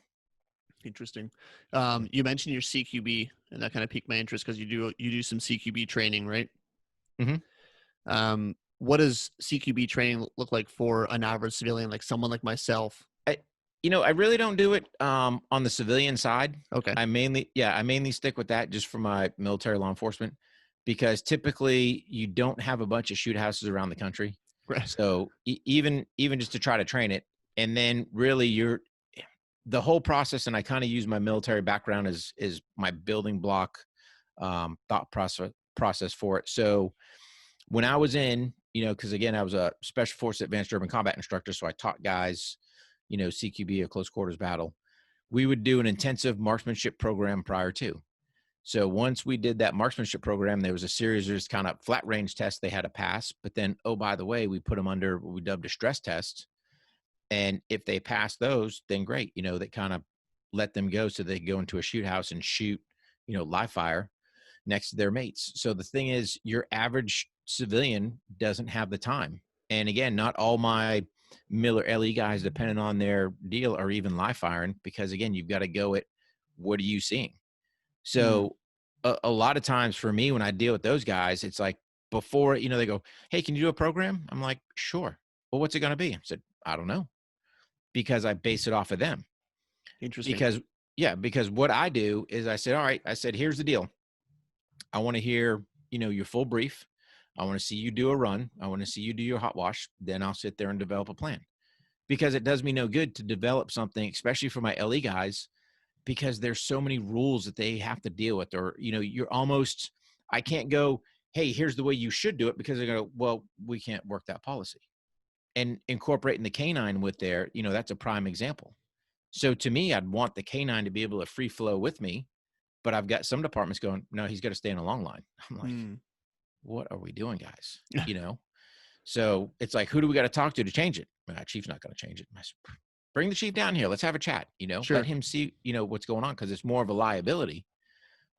Interesting. You mentioned your CQB, and that kind of piqued my interest because you do some CQB training, right? Mm-hmm. What does CQB training look like for an average civilian, like someone like myself? I really don't do it on the civilian side. Okay. I mainly stick with that just for my military law enforcement, because typically you don't have a bunch of shoot houses around the country. Right. So even just to try to train it, and then really the whole process, and I kind of use my military background as my building block thought process for it. So when I was in, because again, I was a Special Forces Advanced Urban Combat instructor, so I taught guys, CQB, a close quarters battle. We would do an intensive marksmanship program prior to. So once we did that marksmanship program, there was a series of just kind of flat range tests they had to pass. But then, oh, by the way, we put them under what we dubbed a stress test. And if they pass those, then great. That kind of let them go so they go into a shoot house and shoot, live fire next to their mates. So the thing is, your average civilian doesn't have the time. And again, not all my Miller LE guys, depending on their deal, are even live firing because, again, you've got to go at what are you seeing? So a lot of times for me, when I deal with those guys, it's like before, they go, hey, can you do a program? I'm like, sure. Well, what's it going to be? I said, I don't know, because I base it off of them. Interesting. Because what I do is I said, all right, I said, here's the deal. I want to hear, your full brief. I want to see you do a run. I want to see you do your hot wash. Then I'll sit there and develop a plan, because it does me no good to develop something, especially for my LE guys, because there's so many rules that they have to deal with, or, I can't go, hey, here's the way you should do it, because they're going to, well, we can't work that policy. And incorporating the canine with there, that's a prime example. So to me, I'd want the canine to be able to free flow with me, but I've got some departments going, no, he's got to stay in a long line. I'm like, what are we doing, guys? So it's like, who do we got to talk to change it? Chief's not going to change it. Bring the chief down here. Let's have a chat, Sure. Let him see, what's going on. Cause it's more of a liability,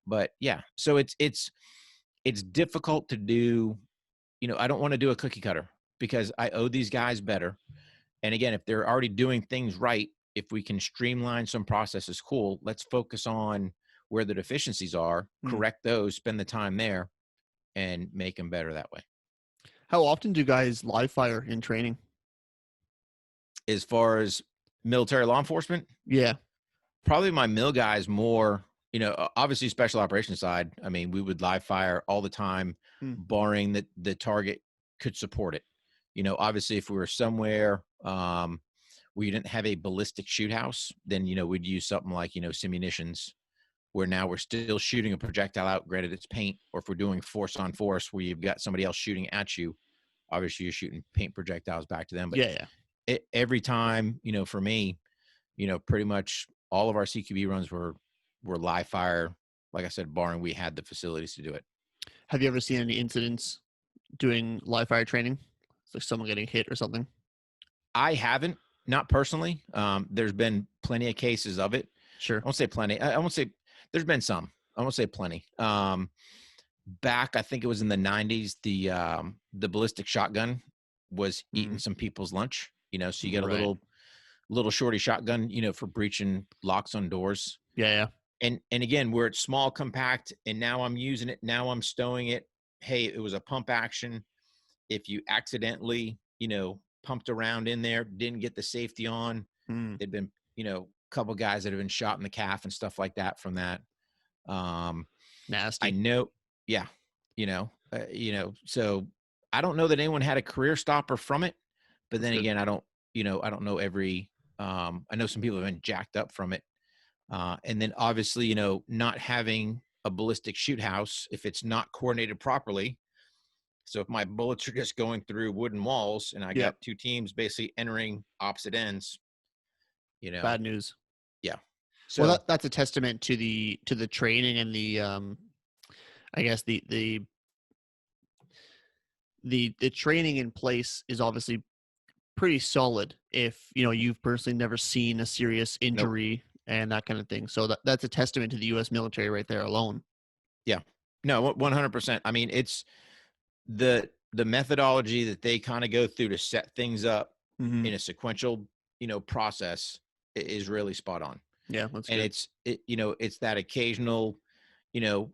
but yeah. So it's difficult to do, I don't want to do a cookie cutter, because I owe these guys better. And again, if they're already doing things right, if we can streamline some processes, cool. Let's focus on where the deficiencies are, correct those, spend the time there, and make them better that way. How often do guys live fire in training? As far as military law enforcement? Yeah. Probably my mil guys more, obviously special operations side. I mean, we would live fire all the time, barring that the target could support it. Obviously if we were somewhere we didn't have a ballistic shoot house, then, we'd use something like, simunitions, where now we're still shooting a projectile out, granted it's paint, or if we're doing force on force where you've got somebody else shooting at you, obviously you're shooting paint projectiles back to them. But every time, for me, pretty much all of our CQB runs were live fire. Like I said, barring we had the facilities to do it. Have you ever seen any incidents doing live fire training? It's like someone getting hit or something? I haven't, not personally. There's been plenty of cases of it. Sure. I won't say plenty. I won't say there's been some. I won't say plenty. Back, I think it was in the 90s, the ballistic shotgun was eating some people's lunch, so you got a little shorty shotgun, for breaching locks on doors. Yeah. And again, where it's small, compact, and now I'm using it. Now I'm stowing it. Hey, it was a pump action. If you accidentally, pumped around in there, didn't get the safety on, there'd been, a couple guys that have been shot in the calf and stuff like that from that. Nasty. I know. Yeah. So I don't know that anyone had a career stopper from it, but then again, I don't know every, I know some people have been jacked up from it. And then obviously, not having a ballistic shoot house, if it's not coordinated properly. So if my bullets are just going through wooden walls and I got two teams basically entering opposite ends, bad news. Yeah. So well, that's a testament to the training and the, I guess the training in place is obviously pretty solid if, you've personally never seen a serious injury and that kind of thing. So that's a testament to the U.S. military right there alone. Yeah. No, 100%. I mean, it's the methodology that they kind of go through to set things up in a sequential, process is really spot on. Yeah. That's and good. It's that occasional, a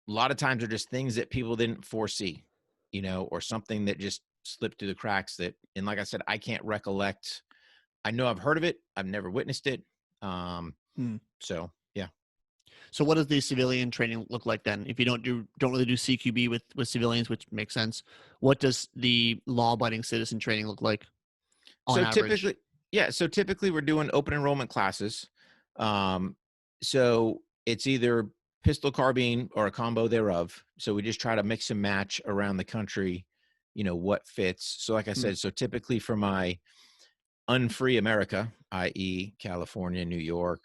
lot of times are just things that people didn't foresee, or something that just slipped through the cracks and like I said, I can't recollect. I know I've heard of it. I've never witnessed it. So, yeah. So what does the civilian training look like then? If you don't really do CQB with civilians, which makes sense, what does the law-abiding citizen training look like on average? Typically we're doing open enrollment classes. So it's either pistol, carbine, or a combo thereof. So we just try to mix and match around the country, what fits. So like I said, so typically for my unfree America, i.e. California, New York,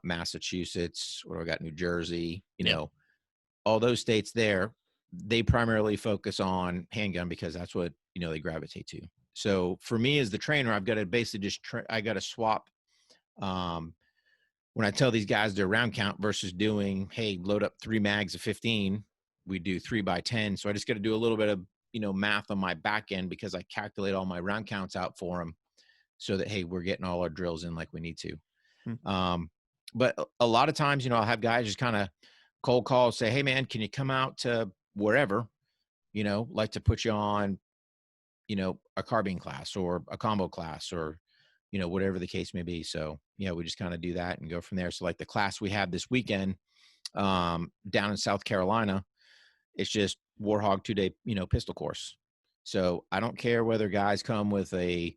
Massachusetts, what do I got? New Jersey, all those states there, they primarily focus on handgun because that's what, they gravitate to. So for me as the trainer, I've got to basically I got to swap. When I tell these guys their round count versus doing, hey, load up 3 mags of 15, we do 3 by 10. So I just got to do a little bit of math on my back end because I calculate all my round counts out for them so that, hey, we're getting all our drills in like we need to. But a lot of times, I'll have guys just kind of cold call, say, hey man, can you come out to wherever, like to put you on, a carbine class or a combo class or, whatever the case may be. So, we just kind of do that and go from there. So like the class we have this weekend down in South Carolina, it's just WarHogg 2-day, pistol course. So I don't care whether guys come with a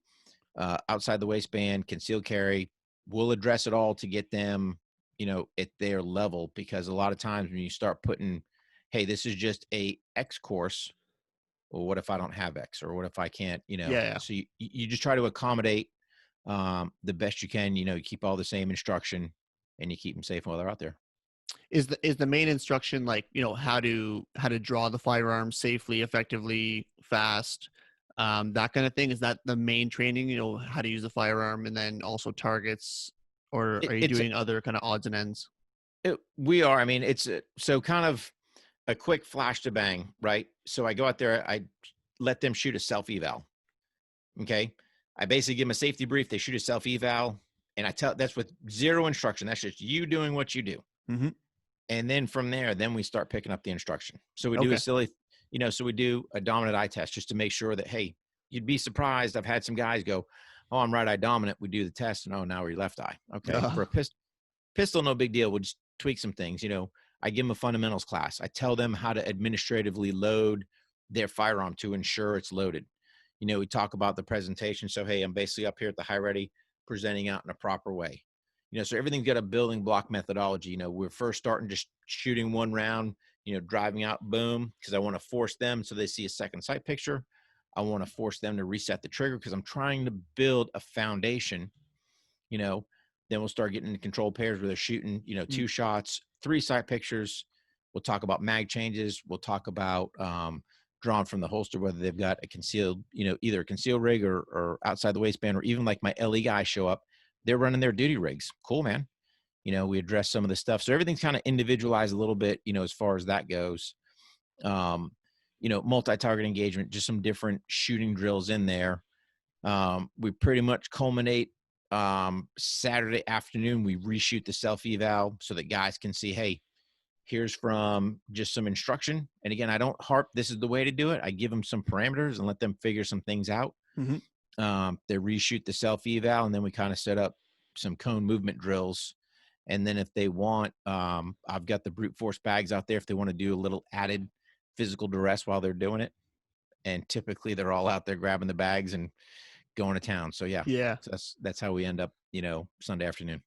outside the waistband, concealed carry, we'll address it all to get them, at their level, because a lot of times when you start putting, hey, this is just a X course, well, what if I don't have X, or what if I can't, so you just try to accommodate the best you can, you keep all the same instruction and you keep them safe while they're out there. Is the main instruction like, how to draw the firearm safely, effectively, fast, that kind of thing? Is that the main training, how to use the firearm, and then also targets, or are you doing other kind of odds and ends? We are. I mean, it's so kind of a quick flash to bang, right? So I go out there, I let them shoot a self eval. Okay. I basically give them a safety brief. They shoot a self eval, and that's with zero instruction. That's just you doing what you do. Mm-hmm. And then from there, then we start picking up the instruction. So we do a silly, so we do a dominant eye test just to make sure that, hey, you'd be surprised. I've had some guys go, oh, I'm right eye dominant. We do the test, and oh, now we're left eye. Okay. For a pistol, no big deal. We'll just tweak some things. I give them a fundamentals class. I tell them how to administratively load their firearm to ensure it's loaded. We talk about the presentation. So, hey, I'm basically up here at the high ready, presenting out in a proper way. So everything's got a building block methodology. We're first starting just shooting one round, driving out, boom, because I want to force them so they see a second sight picture. I want to force them to reset the trigger because I'm trying to build a foundation. Then we'll start getting into control pairs where they're shooting, 2 shots, 3 sight pictures. We'll talk about mag changes. We'll talk about drawn from the holster, whether they've got a concealed, either a concealed rig or outside the waistband, or even like my LE guys show up, they're running their duty rigs. Cool, man. We address some of the stuff. So everything's kind of individualized a little bit, as far as that goes. Multi-target engagement, just some different shooting drills in there. We pretty much culminate Saturday afternoon. We reshoot the self eval so that guys can see, hey, here's from just some instruction. And again, I don't harp, this is the way to do it. I give them some parameters and let them figure some things out. Mm-hmm. They reshoot the self eval, and then we kind of set up some cone movement drills. And then if they want, I've got the brute force bags out there if they want to do a little added physical duress while they're doing it. And typically they're all out there grabbing the bags and going to town. So yeah. So that's how we end up, Sunday afternoon.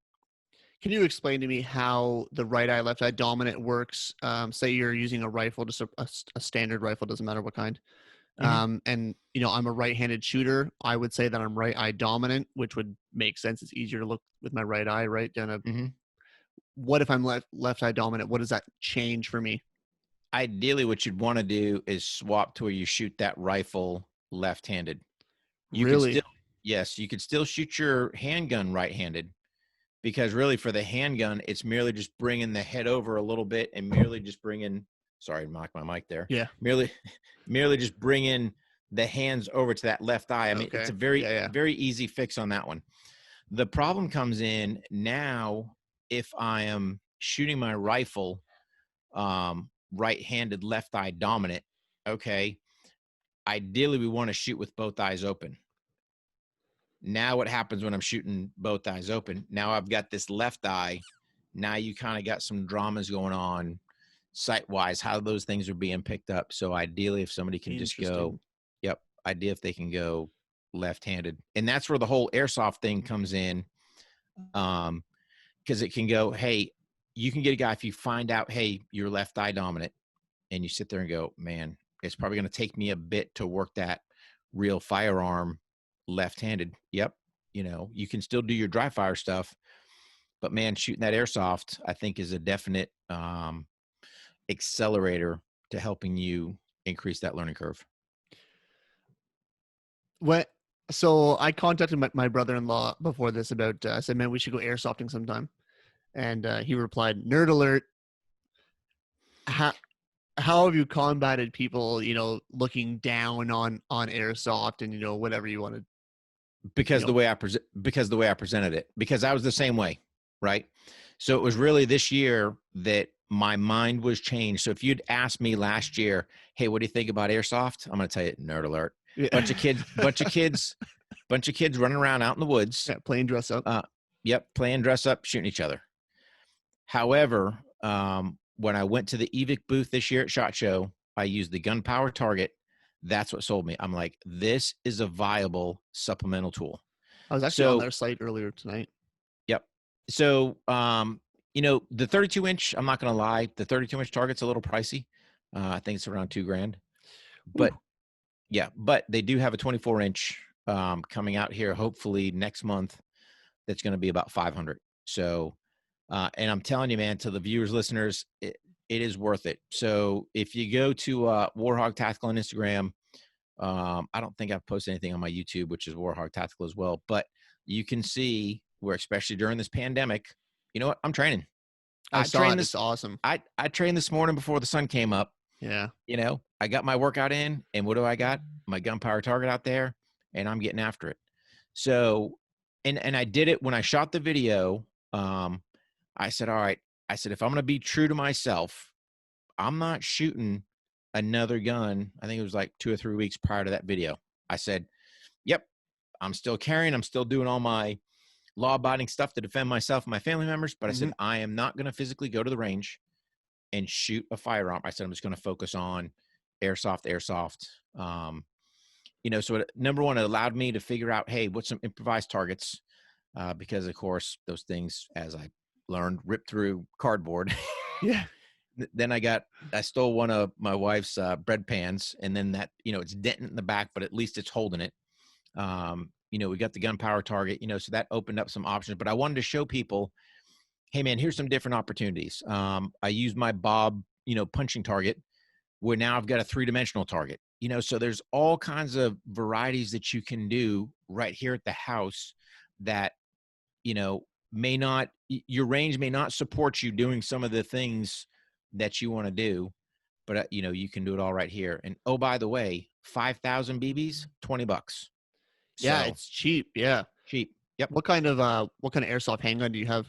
Can you explain to me how the right eye, left eye dominant works? Say you're using a rifle, just a standard rifle, doesn't matter what kind. Mm-hmm. And I'm a right-handed shooter. I would say that I'm right eye dominant, which would make sense. It's easier to look with my right eye, right? Mm-hmm. What if I'm left eye dominant? What does that change for me? Ideally, what you'd want to do is swap to where you shoot that rifle left-handed. Really? Yes, you could still shoot your handgun right-handed, because really for the handgun, it's merely just bringing the head over a little bit and merely just bringing, sorry, knock my mic there. Yeah. Merely just bringing the hands over to that left eye. I mean, it's a very easy fix on that one. The problem comes in now if I am shooting my rifle right-handed, left eye dominant. Okay. Ideally, we want to shoot with both eyes open. Now what happens when I'm shooting both eyes open? Now I've got this left eye. Now you kind of got some dramas going on sight-wise, how those things are being picked up. So ideally, if somebody can just go, idea if they can go left-handed. And that's where the whole airsoft thing comes in, because it can go, hey, you can get a guy, if you find out, hey, you're left eye dominant, and you sit there and go, man, it's probably going to take me a bit to work that real firearm left-handed. Yep. You can still do your dry fire stuff, but man, shooting that airsoft, I think, is a definite accelerator to helping you increase that learning curve. So I contacted my brother-in-law before this about, I said, man, we should go airsofting sometime. And he replied, nerd alert. how have you combated people, looking down on airsoft and whatever you want to, Because the way I presented it, because I was the same way, right? So it was really this year that my mind was changed. So if you'd asked me last year, hey, what do you think about airsoft? I'm going to tell you, nerd alert. Yeah. Bunch of kids running around out in the woods. Yeah, playing dress up. Yep, playing dress up, shooting each other. However, when I went to the EVIC booth this year at SHOT Show, I used the gunpowder target. That's what sold me. I'm like, this is a viable supplemental tool. I was actually on their site earlier tonight. Yep. So, the 32-inch, I'm not going to lie, the 32-inch target's a little pricey. I think it's around $2,000. But Ooh. yeah, but they do have a 24-inch coming out here, hopefully next month. That's going to be about 500. So, and I'm telling you, man, to the viewers, listeners, it is worth it. So if you go to WarHogg Tactical on Instagram, I don't think I've posted anything on my YouTube, which is WarHogg Tactical as well, but you can see where, especially during this pandemic, you know what? I'm training. I saw it. It's awesome. I trained this morning before the sun came up. Yeah. I got my workout in, and what do I got? My gunpowder target out there, and I'm getting after it. So, and I did it when I shot the video. I said, all right, I said, if I'm going to be true to myself, I'm not shooting another gun. I think it was like 2 or 3 weeks prior to that video. I said, yep, I'm still carrying. I'm still doing all my law-abiding stuff to defend myself and my family members. But I said, I am not going to physically go to the range and shoot a firearm. I said, I'm just going to focus on airsoft. So number one, it allowed me to figure out, hey, what's some improvised targets? Because of course, those things, as I learned, rip through cardboard. Yeah. Then I stole one of my wife's bread pans, and then that, it's denting in the back, but at least it's holding it. We got the gunpowder target, so that opened up some options. But I wanted to show people, hey man, here's some different opportunities. I used my Bob, punching target, where now I've got a 3-dimensional target. So there's all kinds of varieties that you can do right here at the house that, your range may not support you doing some of the things that you want to do, but you can do it all right here. And oh, by the way, 5,000 BBs, $20. Yeah, So, it's cheap. Yeah, cheap. Yep. What kind of airsoft handgun do you have?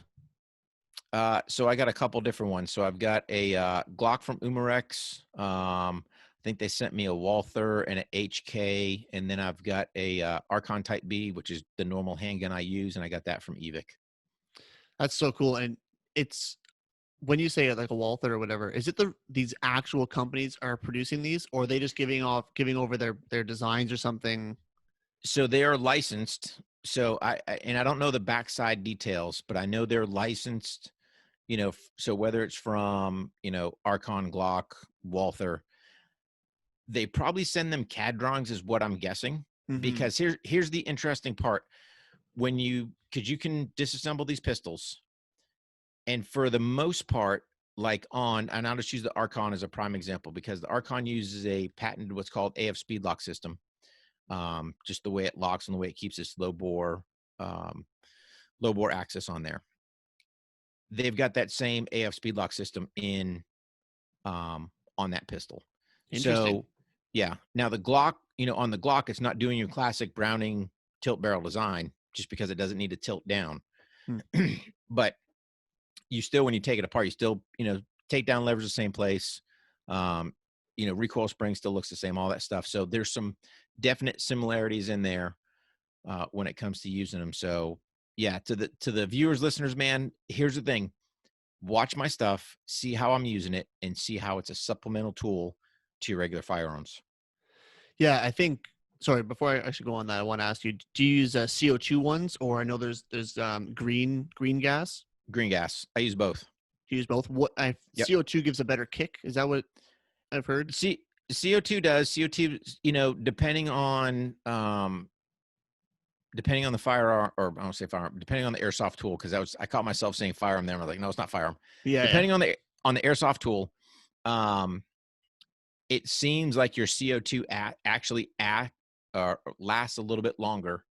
So I got a couple different ones. So I've got a Glock from Umarex. I think they sent me a Walther and an HK, and then I've got a Archon Type B, which is the normal handgun I use, and I got that from EVIC. That's so cool. And it's, when you say it like a Walther or whatever, is it these actual companies are producing these, or are they just giving over their designs or something? So they are licensed. So I don't know the backside details, but I know they're licensed, so whether it's from, Archon, Glock, Walther, they probably send them CAD drawings is what I'm guessing, because here's the interesting part. Because you can disassemble these pistols, and for the most part, and I'll just use the Archon as a prime example, because the Archon uses a patented what's called AF speed lock system. Just the way it locks and the way it keeps its low bore axis on there. They've got that same AF speed lock system on that pistol. Interesting. So yeah. Now the Glock, on the Glock, it's not doing your classic Browning tilt barrel design just because it doesn't need to tilt down. But you still, when you take it apart, you still, take down levers the same place. Recoil spring still looks the same, all that stuff. So there's some definite similarities in there when it comes to using them. So yeah, to the viewers, listeners, man, here's the thing. Watch my stuff, see how I'm using it, and see how it's a supplemental tool to your regular firearms. Yeah, I think, sorry, before I should go on that, I want to ask you, do you use CO2 ones, or I know there's green gas? Green gas. I use both. You use both? Yep. CO2 gives a better kick. Is that what I've heard? CO2 does. CO2, depending on the firearm, or I don't say firearm, depending on the airsoft tool, because I caught myself saying firearm there. I'm like, no, it's not firearm. Yeah. Depending on the airsoft tool, it seems like your CO2 actually lasts a little bit longer,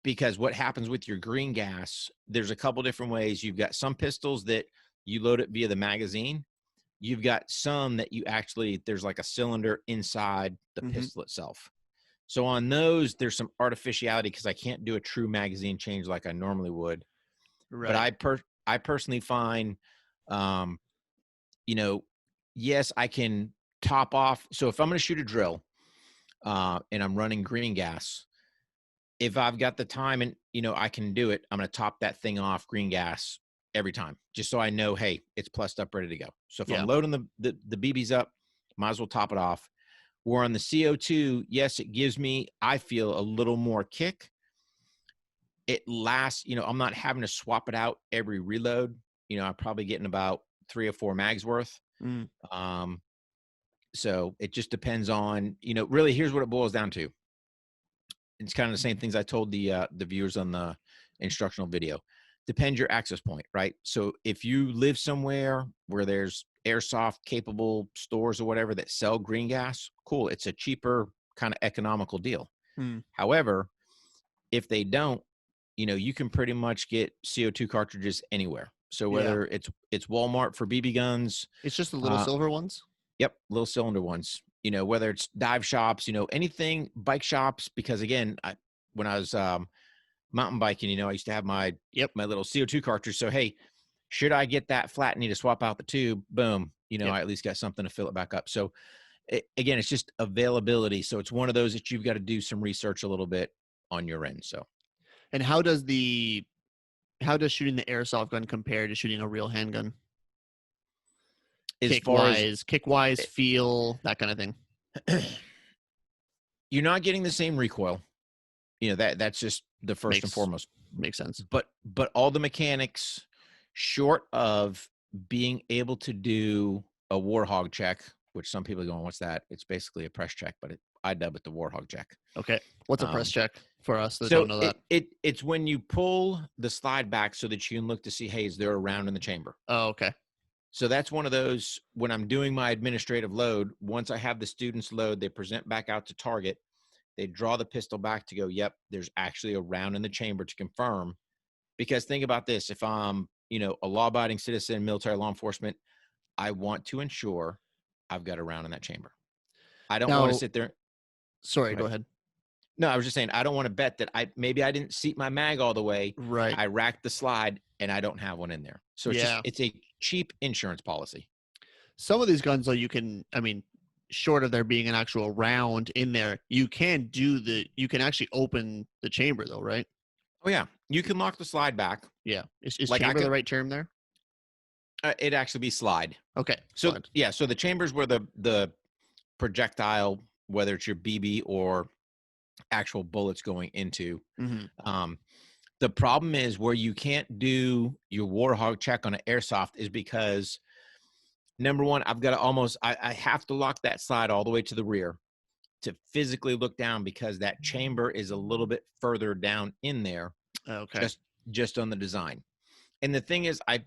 because what happens with your green gas, there's a couple different ways. You've got some pistols that you load it via the magazine. you've got some that you actually, there's like a cylinder inside the pistol itself. So on those, there's some artificiality because I can't do a true magazine change like I normally would. Right. But I personally find, you know, yes, I can top off. So if I'm going to shoot a drill and I'm running green gas, if I've got the time and, you know, I can do it, I'm going to top that thing off green gas every time, just so I know, hey, it's plussed up, ready to go. So if I'm loading the BBs up, might as well top it off. Where on the CO2, yes, it gives me, I feel, a little more kick. It lasts, you know, I'm not having to swap it out every reload. You know, I'm probably getting about 3 or 4 mags worth. So it just depends on, you know, really here's what it boils down to. It's kind of the same things I told the viewers on the instructional video. Depends your access point, right? So if you live somewhere where there's airsoft capable stores or whatever that sell green gas, cool. It's a cheaper kind of economical deal. However, if they don't, you know, you can pretty much get CO2 cartridges anywhere. So whether it's Walmart for BB guns, it's just the little silver ones. Yep, little cylinder ones. You know, whether it's dive shops, you know, anything, bike shops. Because again, when I was mountain biking, you know, I used to have my little CO2 cartridge. So hey, should I get that flat and need to swap out the tube? Boom, you know, I at least got something to fill it back up. So again, it's just availability. So it's one of those that you've got to do some research a little bit on your end. So, and how does shooting the airsoft gun compare to shooting a real handgun? Kick wise, feel, that kind of thing. You're not getting the same recoil. You know, that's just the first and foremost. Makes sense. But all the mechanics, short of being able to do a WarHogg check, which some people are going, what's that? It's basically a press check, but I dub it the WarHogg check. Okay. What's a press check for us that don't know that? It's when you pull the slide back so that you can look to see, hey, is there a round in the chamber? Oh, okay. So that's one of those, when I'm doing my administrative load, once I have the students load, they present back out to target, they draw the pistol back to go, yep, there's actually a round in the chamber to confirm. Because think about this, if I'm, you know, a law-abiding citizen, military law enforcement, I want to ensure I've got a round in that chamber. I don't want to sit there. Sorry, go ahead. No, I was just saying, I don't want to bet that maybe I didn't seat my mag all the way. Right. I racked the slide and I don't have one in there. So it's a cheap insurance policy. Some of these guns, though, you can, I mean, short of there being an actual round in there, you can actually open the chamber, though, right? Oh, yeah. You can lock the slide back. Yeah. Is like chamber the right term there? It'd actually be slide. Okay. So, slide. Yeah. So the chamber's where the projectile, whether it's your BB or actual bullets going into. The problem is where you can't do your WarHogg check on an airsoft is because, number one, I've got to I have to lock that slide all the way to the rear to physically look down because that chamber is a little bit further down in there. Okay. Just on the design. And the thing is, I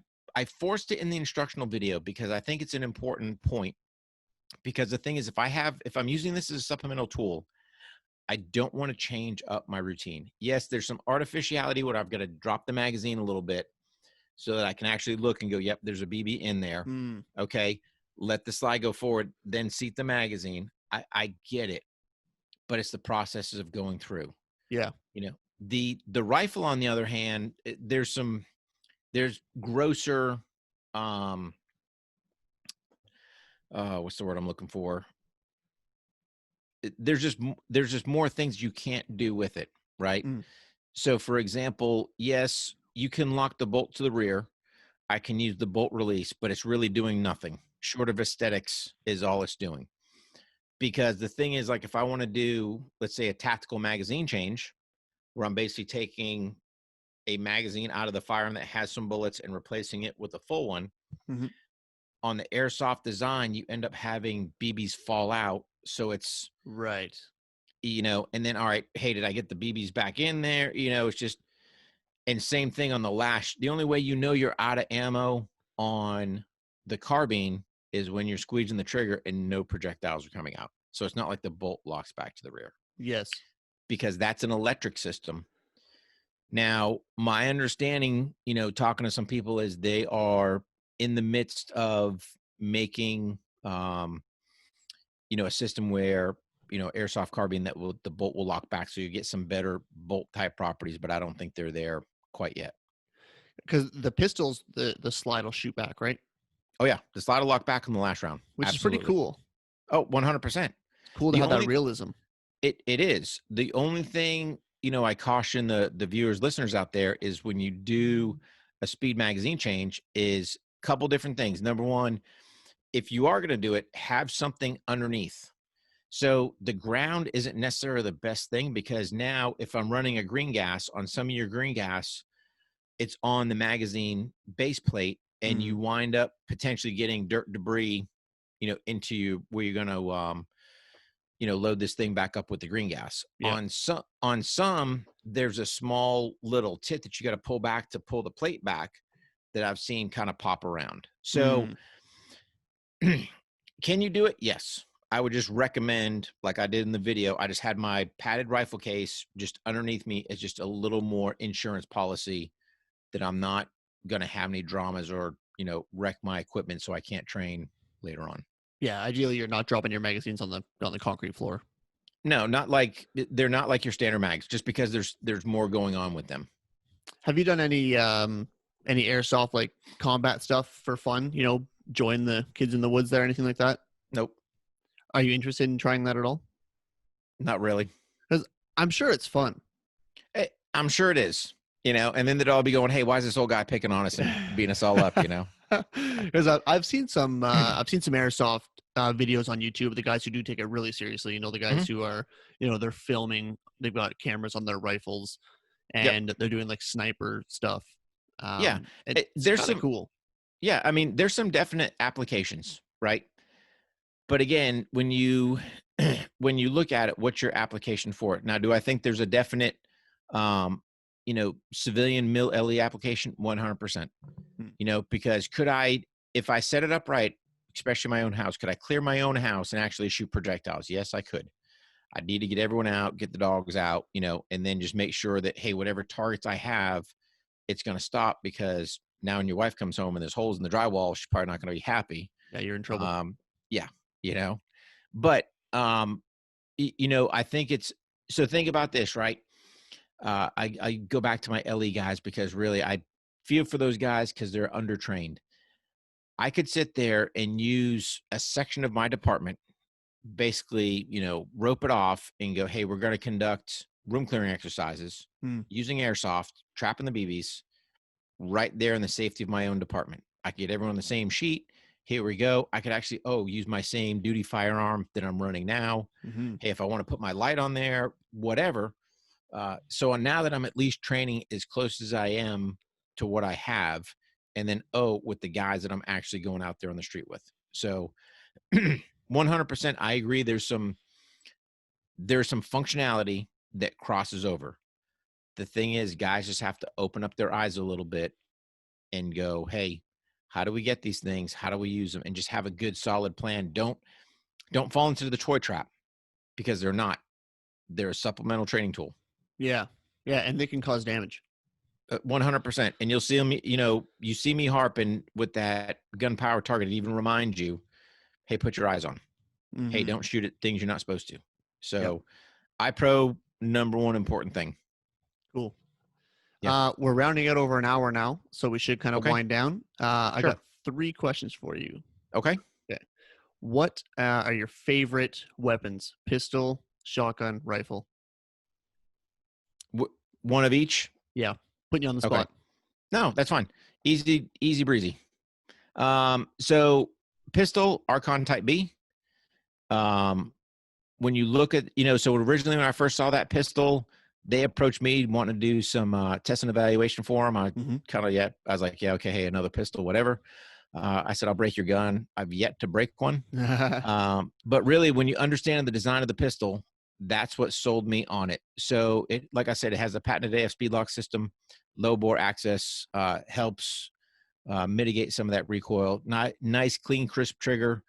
forced it in the instructional video because I think it's an important point. Because the thing is, if I'm using this as a supplemental tool, I don't want to change up my routine. Yes, there's some artificiality where I've got to drop the magazine a little bit so that I can actually look and go, yep, there's a BB in there. Okay, let the slide go forward, then seat the magazine. I get it, but it's the processes of going through. Yeah. You know, the rifle, on the other hand, there's grosser, what's the word I'm looking for? There's just more things you can't do with it, right? So for example, yes, you can lock the bolt to the rear. I can use the bolt release, but it's really doing nothing short of aesthetics is all it's doing. Because the thing is, like, if I want to do, let's say, a tactical magazine change where I'm basically taking a magazine out of the firearm that has some bullets and replacing it with a full one, on the airsoft design, you end up having BBs fall out. So it's right, you know, and then, all right, hey, did I get the BBs back in there? You know, it's just, and same thing on the lash. The only way you know you're out of ammo on the carbine is when you're squeezing the trigger and no projectiles are coming out. So it's not like the bolt locks back to the rear. Yes. Because that's an electric system. Now, my understanding, you know, talking to some people is they are in the midst of making, a system where, airsoft carbine the bolt will lock back. So you get some better bolt type properties, but I don't think they're there quite yet. Because the pistols, the slide will shoot back, right? Oh yeah. The slide will lock back in the last round. Which is pretty Absolutely. cool. Oh, 100%. Cool to The have that only, realism. it is the only thing, I caution the viewers, listeners out there is when you do a speed magazine change is a couple different things. Number one, if you are going to do it, have something underneath. So the ground isn't necessarily the best thing, because now if I'm running a green gas on some of your green gas, it's on the magazine base plate, and you wind up potentially getting dirt debris, into you where you're going to, load this thing back up with the green gas. Yeah. On some, there's a small little tit that you got to pull back to pull the plate back that I've seen kind of pop around. So can you do it? Yes. I would just recommend, like I did in the video, I just had my padded rifle case just underneath me as just a little more insurance policy that I'm not going to have any dramas or, wreck my equipment so I can't train later on. Yeah, ideally you're not dropping your magazines on the concrete floor. No, they're not like your standard mags, just because there's more going on with them. Have you done any airsoft like combat stuff for fun? Join the kids in the woods there, anything like that? Nope. Are you interested in trying that at all? Not really. Because I'm sure it's fun. I'm sure it is, and then they'd all be going, hey, why is this old guy picking on us and beating us all up, Because I've seen some airsoft videos on YouTube. The guys who do take it really seriously, the guys who are, they're filming. They've got cameras on their rifles, and they're doing like sniper stuff. Yeah, there's some cool. Yeah, I mean, there's some definite applications, right? But again, when you look at it, what's your application for it? Now, do I think there's a definite, civilian mil LE application? 100%. Because if I set it up right, especially my own house, could I clear my own house and actually shoot projectiles? Yes, I could. I need to get everyone out, get the dogs out, and then just make sure that, hey, whatever targets I have, it's going to stop, because now when your wife comes home and there's holes in the drywall, she's probably not going to be happy. Yeah, you're in trouble. Yeah, but, I think so think about this, right? I go back to my LE guys, because really I feel for those guys because they're undertrained. I could sit there and use a section of my department, basically, rope it off and go, hey, we're going to conduct room clearing exercises using airsoft, trapping the BBs right there in the safety of my own department. I could get everyone on the same sheet. Here we go. I could actually, use my same duty firearm that I'm running now. Hey, if I want to put my light on there, whatever. So now that I'm at least training as close as I am to what I have, and then, with the guys that I'm actually going out there on the street with. So 100%, I agree. There's some functionality that crosses over. The thing is, guys just have to open up their eyes a little bit and go, hey, how do we get these things? How do we use them? And just have a good, solid plan. Don't fall into the toy trap, because they're not. They're a supplemental training tool. Yeah. Yeah. And they can cause damage. 100%. And you'll see them, you see me harping with that gunpowder target. It even reminds you, hey, put your eyes on. Hey, don't shoot at things you're not supposed to. So iPro, number one important thing. Cool. We're rounding it over an hour now, so we should kind of wind down. I got 3 questions for you. Okay. What are your favorite weapons? Pistol, shotgun, rifle? One of each? Yeah. Putting you on the spot. Okay. No, that's fine. Easy breezy. So pistol, Archon Type B. When you look at, so originally when I first saw that pistol, they approached me wanting to do some test and evaluation for them. I I was like, yeah, okay, hey, another pistol, whatever. I said, I'll break your gun. I've yet to break one. But really, when you understand the design of the pistol, that's what sold me on it. So it, like I said, it has a patented AF speed lock system, low bore access, helps mitigate some of that recoil. Nice, clean, crisp trigger.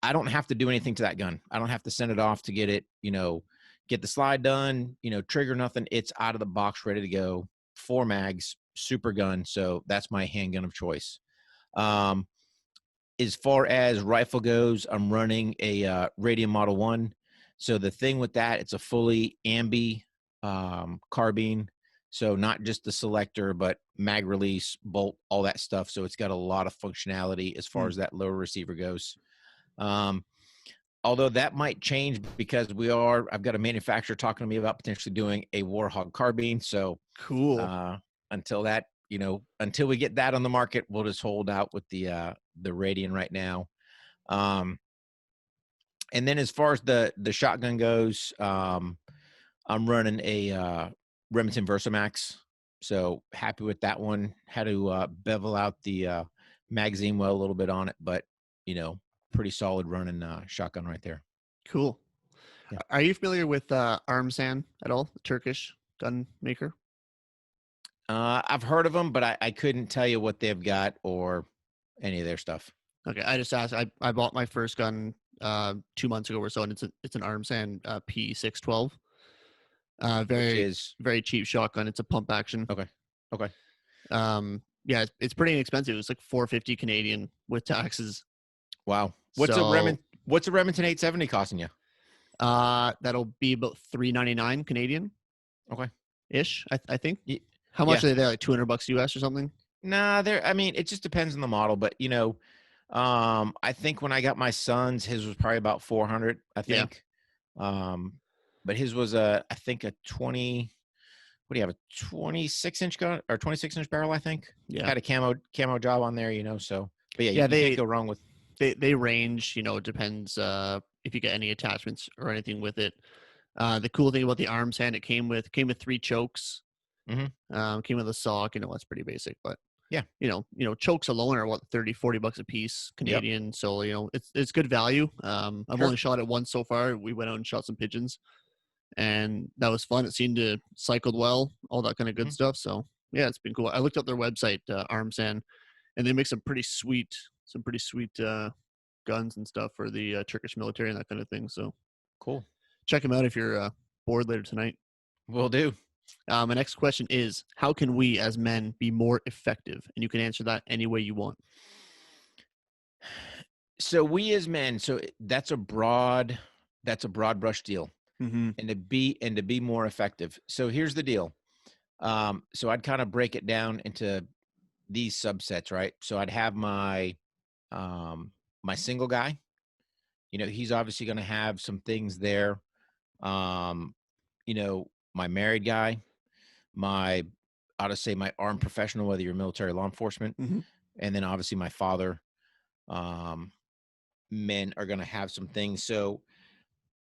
I don't have to do anything to that gun. I don't have to send it off to get it, get the slide done, trigger nothing. It's out of the box, ready to go. 4 mags, super gun. So that's my handgun of choice. as far as rifle goes, I'm running a Radian Model 1. So the thing with that, it's a fully ambi carbine. So not just the selector, but mag release, bolt, all that stuff. So it's got a lot of functionality as far as that lower receiver goes. Although that might change because I've got a manufacturer talking to me about potentially doing a WarHogg carbine. So Cool. Until that, until we get that on the market, we'll just hold out with the Radian right now. And then as far as the shotgun goes, I'm running a Remington Versamax. So happy with that one. Had to bevel out the magazine well a little bit on it, but pretty solid running shotgun right there. Cool. Yeah. Are you familiar with Armsan at all? The Turkish gun maker? I've heard of them, but I couldn't tell you what they've got or any of their stuff. Okay, I just asked. I bought my first gun 2 months ago or so, and it's an Armsan P612. Which Very is very cheap shotgun. It's a pump action. okay. Yeah, it's pretty inexpensive. It's like 450 Canadian with taxes. Wow. What's a Remington 870 costing you? That'll be about $399 Canadian. Okay. Ish, I think. How much are they there? Like $200 US or something? Nah, it just depends on the model, but I think when I got my son's, his was probably about 400, I think. Yeah. But his was I think a 20, what do you have, a 26-inch gun or 26-inch barrel, I think. Yeah. Had a camo job on there, so, but yeah, you they can't go wrong with. They range, it depends if you get any attachments or anything with it. The cool thing about the Armsan, it came with 3 chokes. Mm-hmm. Came with a sock, that's pretty basic, but yeah, chokes alone are what, $30-$40 a piece Canadian. Yep. So it's good value. I've only shot it once so far. We went out and shot some pigeons, and that was fun. It seemed to cycled well, all that kind of good stuff. So yeah, it's been cool. I looked up their website, Armsan, and they make some pretty sweet guns and stuff for the Turkish military and that kind of thing. So cool. Check them out if you're bored later tonight. Will do. My next question is, how can we as men be more effective? And you can answer that any way you want. So we as men, that's a broad brush deal. Mm-hmm. And to be more effective. So here's the deal. So I'd kind of break it down into these subsets, right? So I'd have my my single guy. He's obviously going to have some things there. My married guy, I'll just say my armed professional, whether you're military, law enforcement, and then obviously my father. Men are going to have some things. So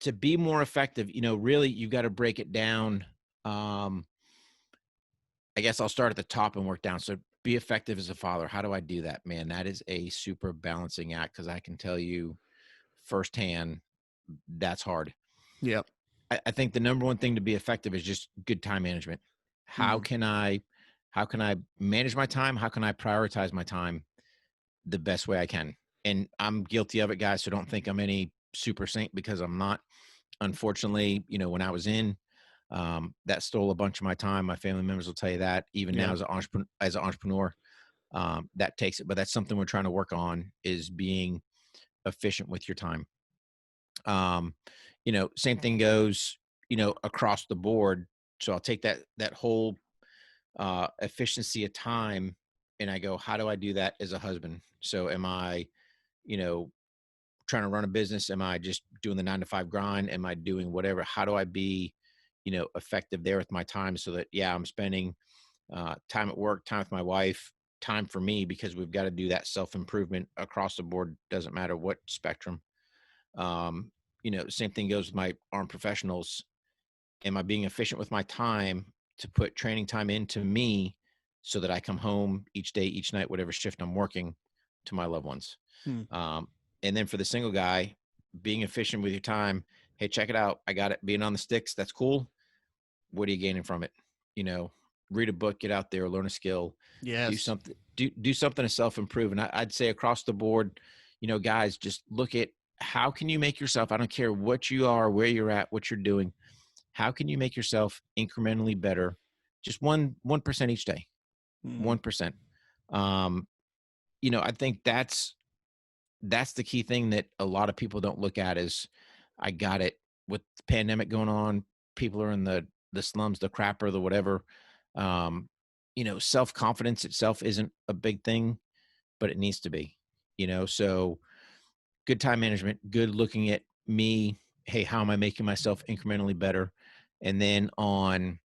to be more effective, really you've got to break it down. I guess I'll start at the top and work down. So be effective as a father. How do I do that, man? That is a super balancing act, because I can tell you firsthand that's hard. Yep. I think the number one thing to be effective is just good time management. How can I manage my time? How can I prioritize my time the best way I can? And I'm guilty of it, guys. So don't think I'm any super saint, because I'm not. Unfortunately, when I was in, that stole a bunch of my time. My family members will tell you that. Even now as an entrepreneur, that takes it. But that's something we're trying to work on, is being efficient with your time. Same thing goes, across the board. So I'll take that whole efficiency of time, and I go, how do I do that as a husband? So am I, trying to run a business? Am I just doing the 9-to-5 grind? Am I doing whatever? How do I be, effective there with my time, so that, I'm spending time at work, time with my wife, time for me, because we've got to do that self-improvement across the board. Doesn't matter what spectrum. Same thing goes with my armed professionals. Am I being efficient with my time to put training time into me, so that I come home each day, each night, whatever shift I'm working, to my loved ones? And then for the single guy, being efficient with your time. Hey, check it out. I got it. Being on the sticks. That's cool. What are you gaining from it? Read a book, get out there, learn a skill, do something, do something to self-improve. And I'd say across the board, guys, just look at, how can you make yourself, I don't care what you are, where you're at, what you're doing, how can you make yourself incrementally better? Just 1% each day, 1%. I think that's that's the key thing that a lot of people don't look at is, I got it with the pandemic going on. People are in the slums, the crapper, the whatever. Um, self-confidence itself isn't a big thing, but it needs to be, so good time management, good looking at me. Hey, how am I making myself incrementally better? And then on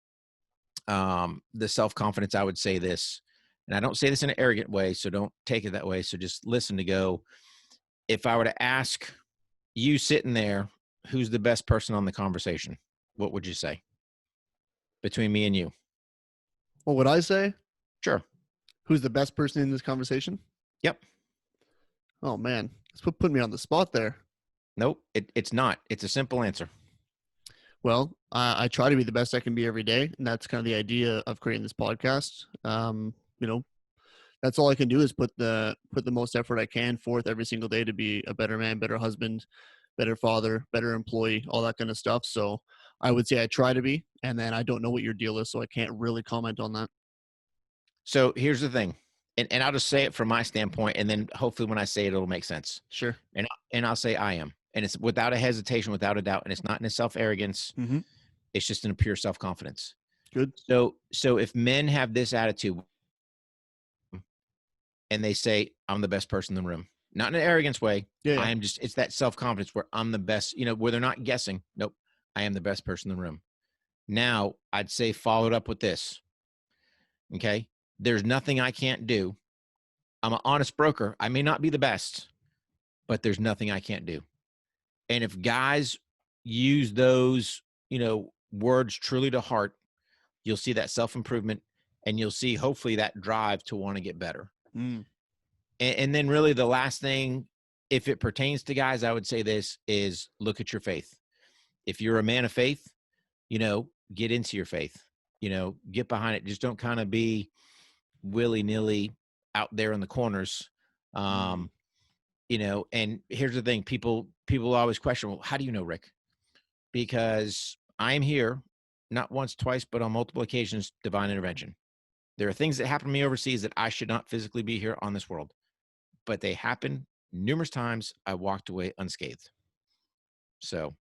the self-confidence, I would say this, and I don't say this in an arrogant way, so don't take it that way. So just listen to go. If I were to ask you sitting there, who's the best person on the conversation, what would you say between me and you? What would I say? Sure. Who's the best person in this conversation? Yep. Oh man, it's putting me on the spot there. Nope, it's not. It's a simple answer. Well, I try to be the best I can be every day, and that's kind of the idea of creating this podcast. That's all I can do is put the most effort I can forth every single day to be a better man, better husband, better father, better employee, all that kind of stuff. So I would say I try to be, and then I don't know what your deal is, so I can't really comment on that. So here's the thing, and I'll just say it from my standpoint, and then hopefully when I say it, it'll make sense. Sure. And I'll say I am, and it's without a hesitation, without a doubt, and it's not in a self-arrogance. Mm-hmm. It's just in a pure self-confidence. Good. So if men have this attitude and they say, I'm the best person in the room, not in an arrogance way. Yeah. I am just, it's that self-confidence where I'm the best, where they're not guessing. Nope. I am the best person in the room. Now I'd say followed up with this. Okay. There's nothing I can't do. I'm an honest broker. I may not be the best, but there's nothing I can't do. And if guys use those, words truly to heart, you'll see that self-improvement, and you'll see hopefully that drive to want to get better. Mm. And then really the last thing, if it pertains to guys, I would say this is look at your faith. If you're a man of faith, get into your faith, get behind it. Just don't kind of be willy-nilly out there in the corners. And here's the thing, people always question, well, how do you know, Rick? Because I'm here not once, twice, but on multiple occasions, divine intervention. There are things that happen to me overseas that I should not physically be here on this world, but they happen numerous times. I walked away unscathed. So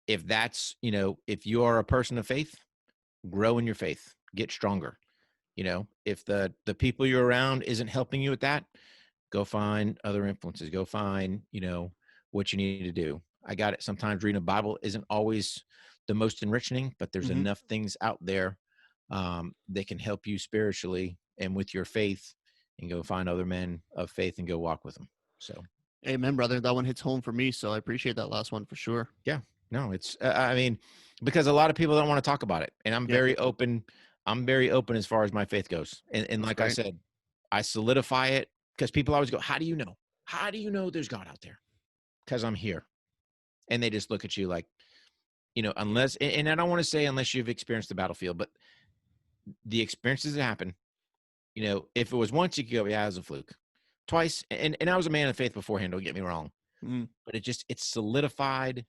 if that's, if you are a person of faith, grow in your faith, get stronger. If the people you're around isn't helping you with that, go find other influences, go find, what you need to do. I got it. Sometimes reading a Bible isn't always the most enriching, but there's enough things out there that can help you spiritually and with your faith, and go find other men of faith and go walk with them. So, amen, brother. That one hits home for me. So I appreciate that last one for sure. Yeah, no, it's, because a lot of people don't want to talk about it, and I'm very open. I'm very open as far as my faith goes. And like I said, I solidify it because people always go, how do you know? How do you know there's God out there? Because I'm here. And they just look at you like, unless, and I don't want to say unless you've experienced the battlefield, but the experiences that happen, if it was once, you could go, yeah, it was a fluke. Twice, and I was a man of faith beforehand, don't get me wrong. But it solidified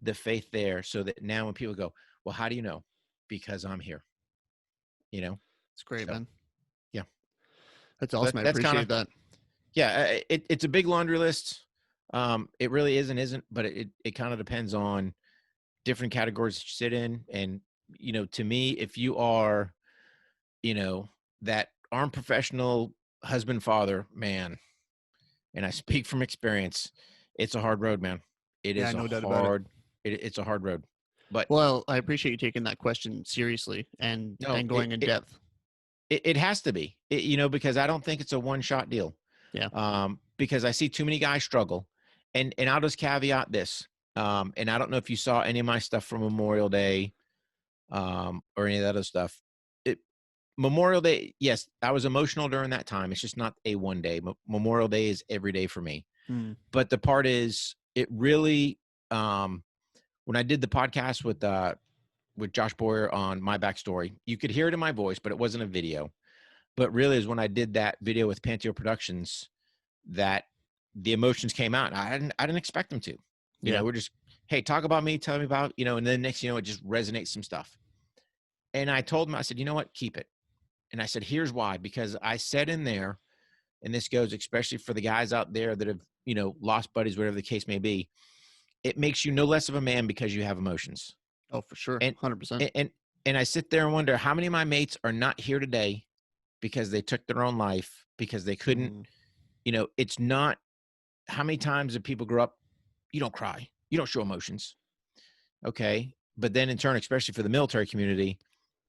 the faith there, so that now when people go, well, how do you know? Because I'm here. It's great, man. Yeah. That's awesome. I appreciate that. Yeah. It's a big laundry list. It really is and isn't, but it kind of depends on different categories that you sit in. And, to me, if you are, that armed professional husband, father, man, and I speak from experience, it's a hard road, man. It is no doubt hard, about it's a hard road. But well, I appreciate you taking that question seriously and going in depth. It has to be, because I don't think it's a one-shot deal. Yeah. Because I see too many guys struggle, and I'll just caveat this. And I don't know if you saw any of my stuff from Memorial Day, or any of that other stuff. Memorial Day, yes, I was emotional during that time. It's just not a one day. Memorial Day is every day for me. But the part is, it really, when I did the podcast with Josh Boyer on my backstory, you could hear it in my voice, but it wasn't a video. But really is when I did that video with Panteao Productions that the emotions came out. I didn't expect them to. We're just, hey, talk about me, tell me about, and then next, it just resonates some stuff. And I told him, I said, you know what, keep it. And I said, here's why, because I said in there and this goes especially for the guys out there that have, lost buddies, whatever the case may be, it makes you no less of a man because you have emotions. Oh, for sure. And 100%. and I sit there and wonder how many of my mates are not here today because they took their own life, because they couldn't, it's not, how many times do people grow up, you don't cry, you don't show emotions. Okay. But then in turn, especially for the military community,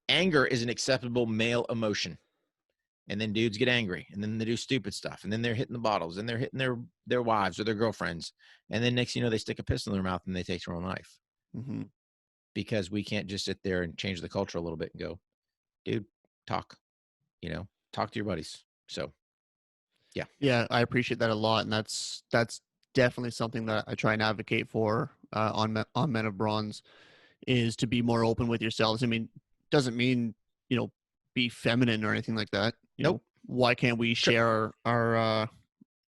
anger is an acceptable male emotion. And then dudes get angry, and then they do stupid stuff, and then they're hitting the bottles, and they're hitting their wives or their girlfriends. And then next, they stick a pistol in their mouth and they take their own life. Mm-hmm. Because we can't just sit there and change the culture a little bit and go, dude, talk, talk to your buddies. So, yeah. Yeah, I appreciate that a lot. And that's definitely something that I try and advocate for on Men of Bronze, is to be more open with yourselves. I mean, doesn't mean, be feminine or anything like that. Nope. Why can't we share our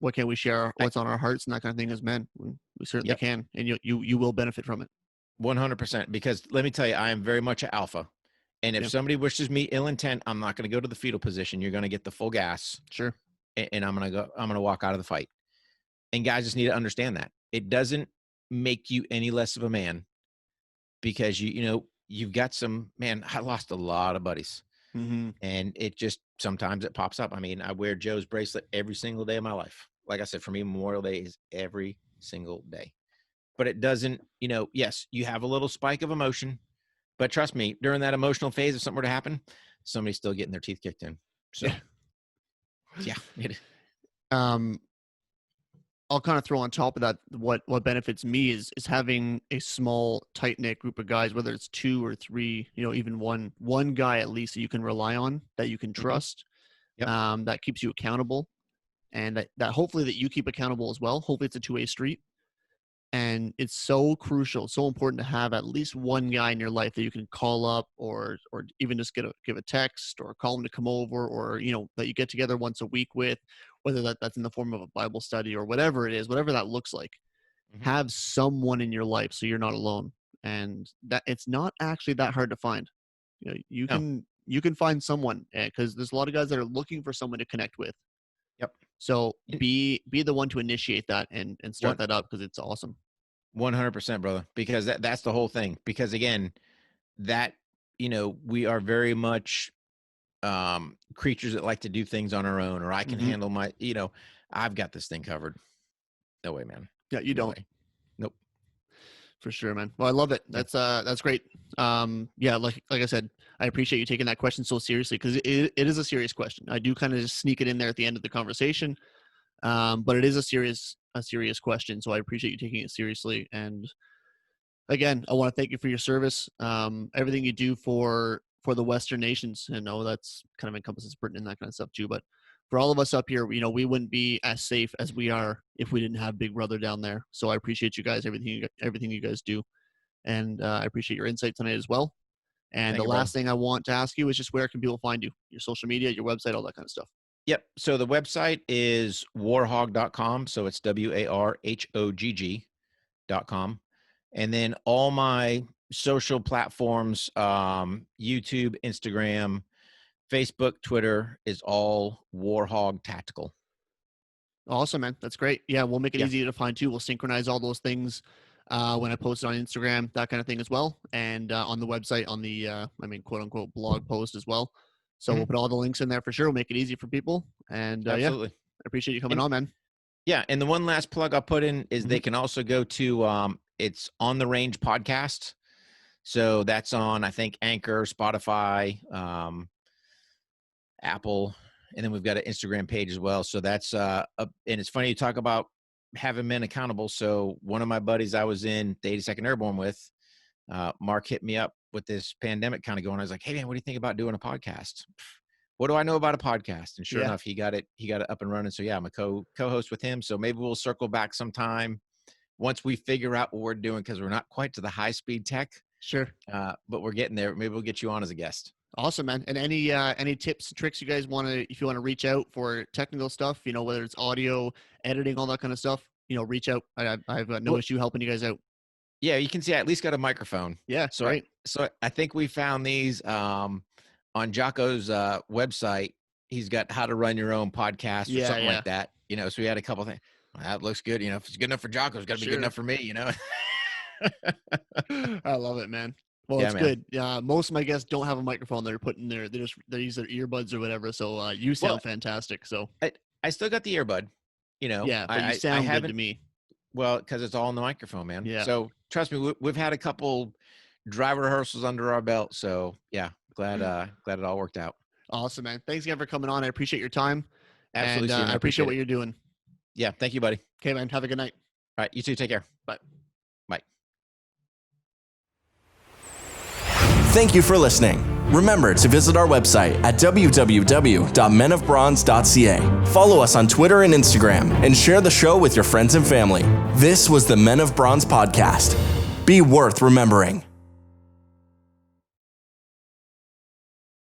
why can't we share what's on our hearts and that kind of thing as men? We certainly can, and you will benefit from it. 100%. Because let me tell you, I am very much an alpha. And if somebody wishes me ill intent, I'm not going to go to the fetal position. You're going to get the full gas. Sure. And I'm going to walk out of the fight. And guys just need to understand that it doesn't make you any less of a man, because you've got some, man, I lost a lot of buddies. Mm-hmm. And it just, sometimes it pops up. I mean, I wear Joe's bracelet every single day of my life. Like I said, for me, Memorial Day is every single day. But it doesn't, yes, you have a little spike of emotion, but trust me, during that emotional phase, if something were to happen, somebody's still getting their teeth kicked in. So, yeah. I'll kind of throw on top of that, what benefits me is having a small, tight-knit group of guys, whether it's 2 or 3, even one guy at least that you can rely on, that you can trust, that keeps you accountable, and that hopefully that you keep accountable as well. Hopefully it's a two-way street. And it's so crucial, so important to have at least one guy in your life that you can call up, or even just give a text, or call him to come over, or that you get together once a week with, whether that's in the form of a Bible study or whatever it is, whatever that looks like. Mm-hmm. Have someone in your life so you're not alone, and that it's not actually that hard to find. You can find someone, because there's a lot of guys that are looking for someone to connect with. Yep. So be the one to initiate that and start that up, because it's awesome. 100%, brother, because that's the whole thing. Because again, that, we are very much creatures that like to do things on our own, or I can handle my, I've got this thing covered. No way, man. Yeah, you don't. Way. Nope. For sure, man. Well, I love it. That's great. Yeah, like I said, I appreciate you taking that question so seriously, because it is a serious question. I do kind of just sneak it in there at the end of the conversation. But it is a serious question. So I appreciate you taking it seriously. And again, I want to thank you for your service. Everything you do for the Western nations. I know that's kind of encompasses Britain and that kind of stuff too. But for all of us up here, we wouldn't be as safe as we are if we didn't have Big Brother down there. So I appreciate you guys, everything you guys do. And I appreciate your insight tonight as well. And the last thing I want to ask you is just, where can people find you? Your social media, your website, all that kind of stuff. Yep. So the website is warhogg.com. So it's WARHOGG.com. And then all my social platforms, YouTube, Instagram, Facebook, Twitter, is all WarHogg Tactical. Awesome, man. That's great. Yeah, we'll make it easy to find too. We'll synchronize all those things when I post it on Instagram, that kind of thing as well. And on the website, on the, quote unquote, blog post as well. So we'll put all the links in there for sure. We'll make it easy for people. And absolutely. I appreciate you coming on, man. Yeah. And the one last plug I'll put in is they can also go to, it's On the Range podcast. So that's on, I think, Anchor, Spotify, Apple, and then we've got an Instagram page as well. So that's, and it's funny you talk about having men accountable. So one of my buddies I was in the 82nd Airborne with, Mark, hit me up with this pandemic kind of going. I was like, hey man, what do you think about doing a podcast? What do I know about a podcast? And sure enough, he got it up and running. So yeah, I'm a co-host with him. So maybe we'll circle back sometime once we figure out what we're doing, because we're not quite to the high speed tech. Sure. But we're getting there. Maybe we'll get you on as a guest. Awesome, man. And any tips and tricks you guys if you want to reach out for technical stuff, whether it's audio, editing, all that kind of stuff, reach out. I've got no issue helping you guys out. Yeah, you can see I at least got a microphone. Yeah, so right. So I think we found these on Jocko's website. he's got how to run your own podcast or something like that. You know, so we had a couple things. Well, that looks good. You know, if it's good enough for Jocko, it's got to be good enough for me, you know? I love it, man. Well, it's good. Yeah, most of my guests don't have a microphone they're putting there. They use their earbuds or whatever. So you sound fantastic. So I still got the earbud, you know. Yeah, but you sound good to me. Well, because it's all in the microphone, man. Yeah. So trust me, we've had a couple driver rehearsals under our belt. So yeah, glad it all worked out. Awesome, man. Thanks again for coming on. I appreciate your time. Absolutely. And I appreciate what you're doing. Yeah. Thank you, buddy. Okay, man. Have a good night. All right. You too. Take care. Bye. Bye. Thank you for listening. Remember to visit our website at www.menofbronze.ca. Follow us on Twitter and Instagram and share the show with your friends and family. This was the Men of Bronze podcast. Be worth remembering.